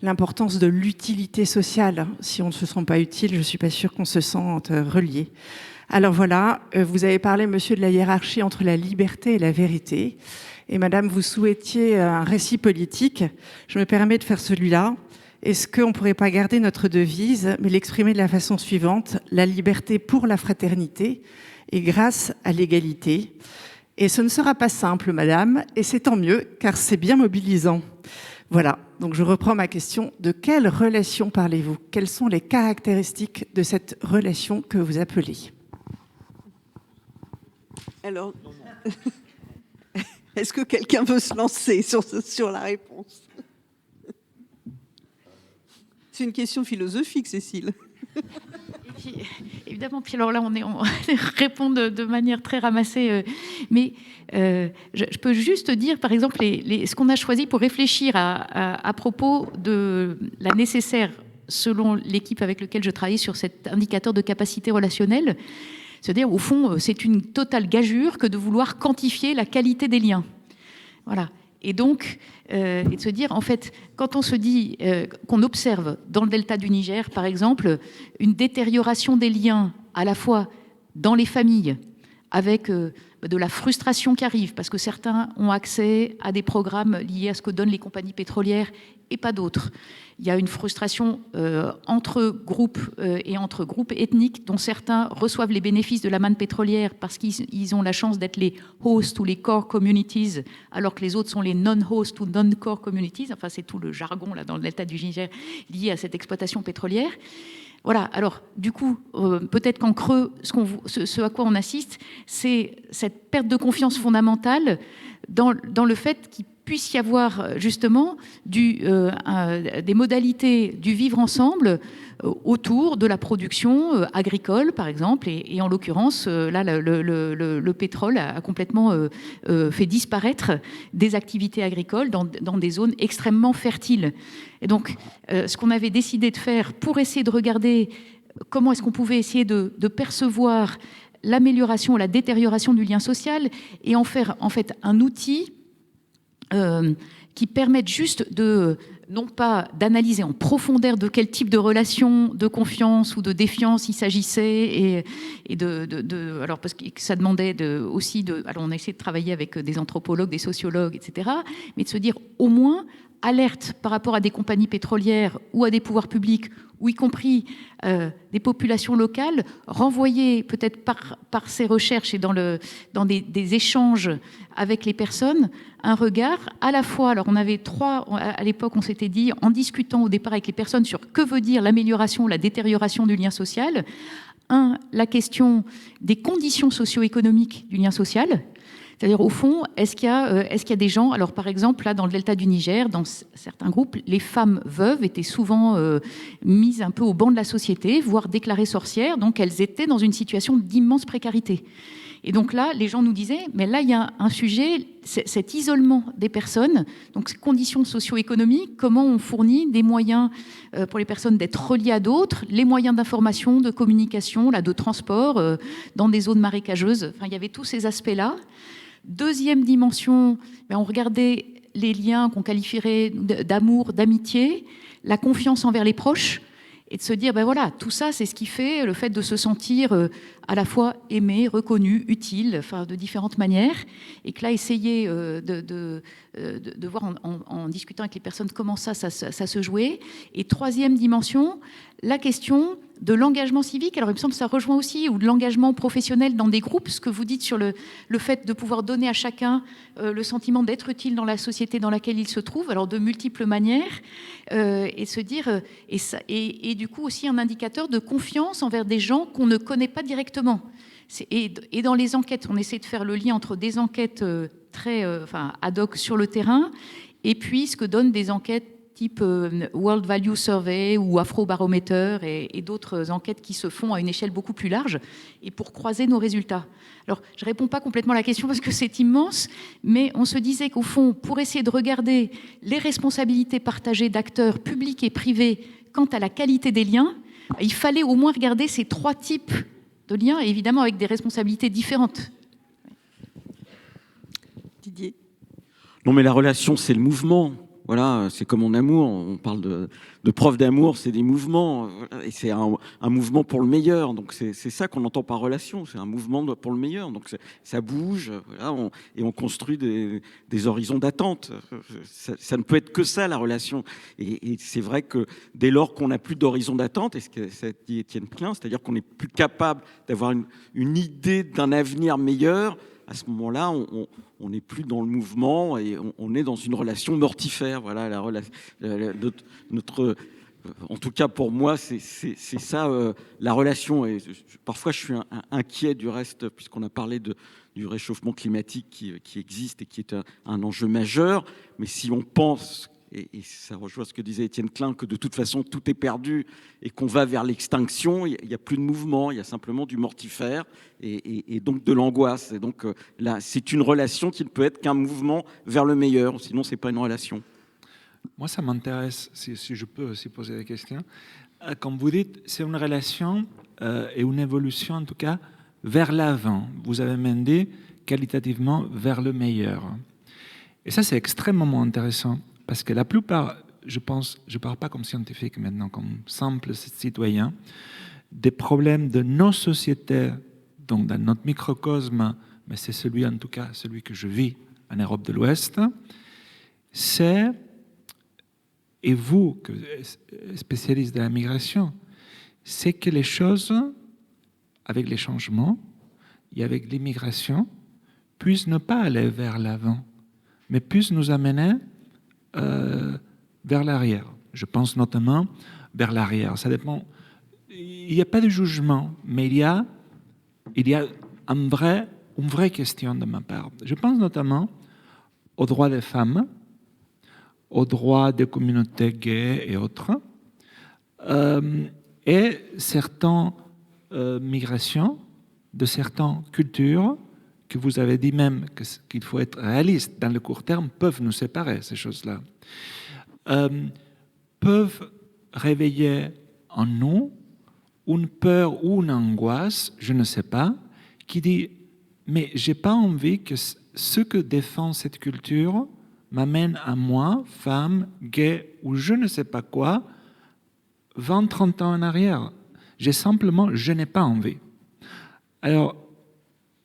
l'importance de l'utilité sociale. Si on ne se sent pas utile, je ne suis pas sûre qu'on se sente relié. Alors voilà, vous avez parlé, monsieur, de la hiérarchie entre la liberté et la vérité. Et madame, vous souhaitiez un récit politique. Je me permets de faire celui-là. Est-ce qu'on ne pourrait pas garder notre devise, mais l'exprimer de la façon suivante: la liberté pour la fraternité et grâce à l'égalité. Et ce ne sera pas simple, madame, et c'est tant mieux, car c'est bien mobilisant. Voilà, donc je reprends ma question. De quelle relation parlez-vous ? Quelles sont les caractéristiques de cette relation que vous appelez ? Alors, est-ce que quelqu'un veut se lancer sur la réponse ? C'est une question philosophique, Cécile. Et puis, évidemment, puis alors là, on répond de manière très ramassée, mais je peux juste dire, par exemple, ce qu'on a choisi pour réfléchir à propos de la nécessaire, selon l'équipe avec laquelle je travaille sur cet indicateur de capacité relationnelle. C'est-à-dire, au fond, c'est une totale gageure que de vouloir quantifier la qualité des liens. Voilà. Et donc, et de se dire, en fait, quand on se dit qu'on observe dans le delta du Niger, par exemple, une détérioration des liens, à la fois dans les familles, avec de la frustration qui arrive, parce que certains ont accès à des programmes liés à ce que donnent les compagnies pétrolières et pas d'autres. Il y a une frustration entre groupes et entre groupes ethniques, dont certains reçoivent les bénéfices de la manne pétrolière parce qu'ils ont la chance d'être les hosts ou les core communities, alors que les autres sont les non-hosts ou non-core communities. Enfin, c'est tout le jargon là, dans le delta du Niger lié à cette exploitation pétrolière. Voilà, alors du coup, peut-être qu'en creux, ce à quoi on assiste, c'est cette perte de confiance fondamentale dans le fait qu'il puisse y avoir justement des modalités du vivre ensemble autour de la production agricole, par exemple, et en l'occurrence, là, le pétrole a complètement fait disparaître des activités agricoles dans des zones extrêmement fertiles. Et donc, ce qu'on avait décidé de faire pour essayer de regarder comment est-ce qu'on pouvait essayer de percevoir l'amélioration, la détérioration du lien social et en faire en fait un outil qui permette juste non pas d'analyser en profondeur de quel type de relation de confiance ou de défiance il s'agissait alors parce que ça demandait alors on a essayé de travailler avec des anthropologues, des sociologues, etc., mais de se dire au moins alerte par rapport à des compagnies pétrolières ou à des pouvoirs publics, ou y compris des populations locales, renvoyer peut-être par ces recherches et dans des échanges avec les personnes, un regard à la fois, alors on avait à l'époque on s'était dit, en discutant au départ avec les personnes sur que veut dire l'amélioration, la détérioration du lien social, la question des conditions socio-économiques du lien social. C'est-à-dire, au fond, est-ce qu'il y a des gens... Alors, par exemple, là, dans le delta du Niger, dans certains groupes, les femmes veuves étaient souvent mises un peu au banc de la société, voire déclarées sorcières. Donc, elles étaient dans une situation d'immense précarité. Et donc là, les gens nous disaient, mais là, il y a un sujet, cet isolement des personnes, donc ces conditions socio-économiques, comment on fournit des moyens pour les personnes d'être reliées à d'autres, les moyens d'information, de communication, là, de transport, dans des zones marécageuses. Enfin, il y avait tous ces aspects-là. Deuxième dimension, on regardait les liens qu'on qualifierait d'amour, d'amitié, la confiance envers les proches, et de se dire, ben voilà, tout ça, c'est ce qui fait le fait de se sentir à la fois aimé, reconnu, utile, enfin, de différentes manières, et que là, essayer de voir en discutant avec les personnes comment ça se jouait. Et troisième dimension, la question de l'engagement civique. Alors, il me semble que ça rejoint aussi, ou de l'engagement professionnel dans des groupes, ce que vous dites sur le fait de pouvoir donner à chacun le sentiment d'être utile dans la société dans laquelle il se trouve, alors de multiples manières, et se dire, et du coup aussi un indicateur de confiance envers des gens qu'on ne connaît pas directement. Et dans les enquêtes, on essaie de faire le lien entre des enquêtes très ad hoc sur le terrain, et puis ce que donnent des enquêtes type World Value Survey ou Afrobarometer et d'autres enquêtes qui se font à une échelle beaucoup plus large, et pour croiser nos résultats. Alors, je ne réponds pas complètement à la question parce que c'est immense, mais on se disait qu'au fond, pour essayer de regarder les responsabilités partagées d'acteurs publics et privés quant à la qualité des liens, il fallait au moins regarder ces trois types de liens, évidemment avec des responsabilités différentes. Didier. Non, mais la relation, c'est le mouvement. Voilà, c'est comme en amour, on parle de preuves d'amour, c'est des mouvements, et c'est un mouvement pour le meilleur. Donc c'est ça qu'on entend par relation, c'est un mouvement pour le meilleur. Donc ça bouge, voilà, et on construit des horizons d'attente. Ça ne peut être que ça, la relation. Et c'est vrai que dès lors qu'on n'a plus d'horizon d'attente, et ce que ça dit Étienne Klein, c'est-à-dire qu'on n'est plus capable d'avoir une idée d'un avenir meilleur, à ce moment-là, on n'est plus dans le mouvement et on est dans une relation mortifère. Voilà, en tout cas pour moi, c'est ça la relation. Et parfois, je suis inquiet du reste, puisqu'on a parlé du réchauffement climatique qui existe et qui est un enjeu majeur. Mais si on pense, et ça rejoint ce que disait Étienne Klein, que de toute façon tout est perdu et qu'on va vers l'extinction, il n'y a plus de mouvement, il y a simplement du mortifère et donc de l'angoisse. Et donc là, c'est une relation qui ne peut être qu'un mouvement vers le meilleur, sinon c'est pas une relation. Moi, ça m'intéresse, si je peux aussi poser des questions. Comme vous dites, c'est une relation et une évolution, en tout cas, vers l'avant. Vous avez même dit qualitativement vers le meilleur. Et ça, c'est extrêmement intéressant. Parce que la plupart, je pense, je ne parle pas comme scientifique maintenant, comme simple citoyen, des problèmes de nos sociétés, donc dans notre microcosme, mais c'est celui en tout cas, celui que je vis en Europe de l'Ouest, c'est, et vous, que spécialiste de la migration, c'est que les choses, avec les changements et avec l'immigration, puissent ne pas aller vers l'avant, mais puissent nous amener vers l'arrière. Je pense notamment vers l'arrière. Ça dépend. Il n'y a pas de jugement, mais il y a une vraie question de ma part. Je pense notamment aux droits des femmes, aux droits des communautés gays et autres, et certaines migrations de certaines cultures que vous avez dit même qu'il faut être réaliste dans le court terme, peuvent nous séparer, ces choses-là, peuvent réveiller en nous une peur ou une angoisse, je ne sais pas, qui dit « mais j'ai pas envie que ce que défend cette culture m'amène à moi, femme, gay ou je ne sais pas quoi, 20, 30 ans en arrière. Je n'ai pas envie. » Alors,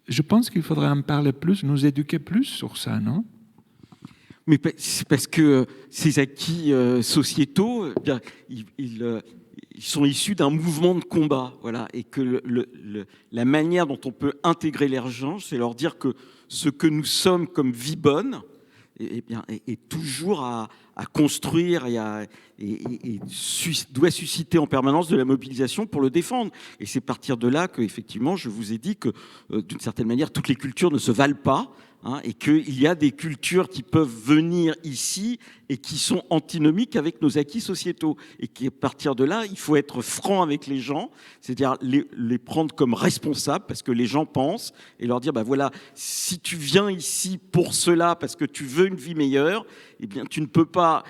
je pense qu'il faudrait en parler plus, nous éduquer plus sur ça, non ? Mais c'est parce que ces acquis sociétaux, eh bien, ils sont issus d'un mouvement de combat, voilà, et que la manière dont on peut intégrer les gens, c'est leur dire que ce que nous sommes comme vie bonne, eh bien, est toujours à construire et doit susciter en permanence de la mobilisation pour le défendre. Et c'est à partir de là que, effectivement, je vous ai dit que, d'une certaine manière, toutes les cultures ne se valent pas. Et qu'il y a des cultures qui peuvent venir ici et qui sont antinomiques avec nos acquis sociétaux. Et qu'à partir de là, il faut être franc avec les gens, c'est-à-dire les prendre comme responsables, parce que les gens pensent, et leur dire, bah voilà, si tu viens ici pour cela, parce que tu veux une vie meilleure, eh bien, tu ne peux pas,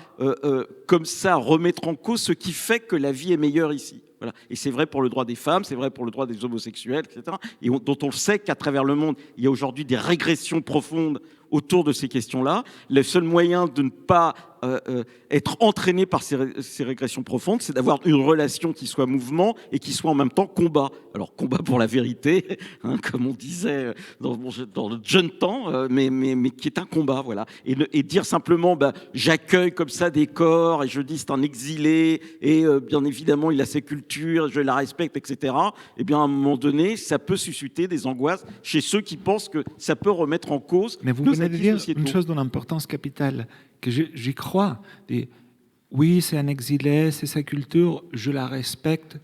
comme ça, remettre en cause ce qui fait que la vie est meilleure ici. Voilà. Et c'est vrai pour le droit des femmes, c'est vrai pour le droit des homosexuels, etc. Et dont on sait qu'à travers le monde, il y a aujourd'hui des régressions profondes autour de ces questions-là. Le seul moyen de ne pas être entraîné par ces régressions profondes, c'est d'avoir une relation qui soit mouvement et qui soit en même temps combat. Alors combat pour la vérité, hein, comme on disait dans le jeune temps, mais qui est un combat, voilà. Et dire simplement, bah, j'accueille comme ça des corps et je dis c'est un exilé et bien évidemment il a ses cultures, je la respecte, etc. Et bien à un moment donné, ça peut susciter des angoisses chez ceux qui pensent que ça peut remettre en cause. Mais vous venez de dire une chose d'une importance capitale, que j'y crois. Oui, c'est un exilé, c'est sa culture, je la respecte.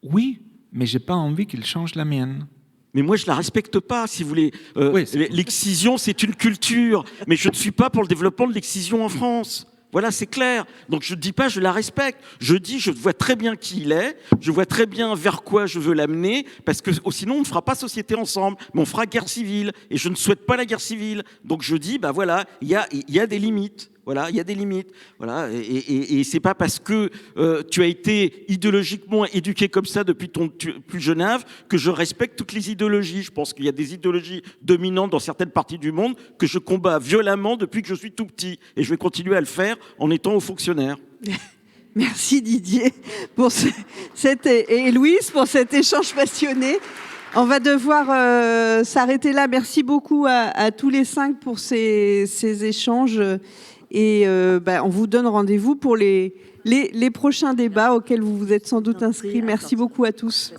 Oui, mais j'ai pas envie qu'il change la mienne. Mais moi, je la respecte pas, si vous voulez. Oui, l'excision, c'est une culture, mais je ne suis pas pour le développement de l'excision en France. Voilà, c'est clair. Donc je ne dis pas je la respecte. Je dis je vois très bien qui il est, je vois très bien vers quoi je veux l'amener, parce que sinon on ne fera pas société ensemble, mais on fera guerre civile. Et je ne souhaite pas la guerre civile. Donc je dis, bah voilà, il y a des limites. Voilà, il y a des limites. Voilà, et c'est pas parce que tu as été idéologiquement éduqué comme ça depuis ton plus jeune âge que je respecte toutes les idéologies. Je pense qu'il y a des idéologies dominantes dans certaines parties du monde que je combats violemment depuis que je suis tout petit. Et je vais continuer à le faire en étant haut fonctionnaire. Merci Didier pour et Louise pour cet échange passionné. On va devoir s'arrêter là. Merci beaucoup à tous les 5 pour ces échanges. Et on vous donne rendez-vous pour les prochains débats auxquels vous vous êtes sans doute inscrits. Merci beaucoup à tous.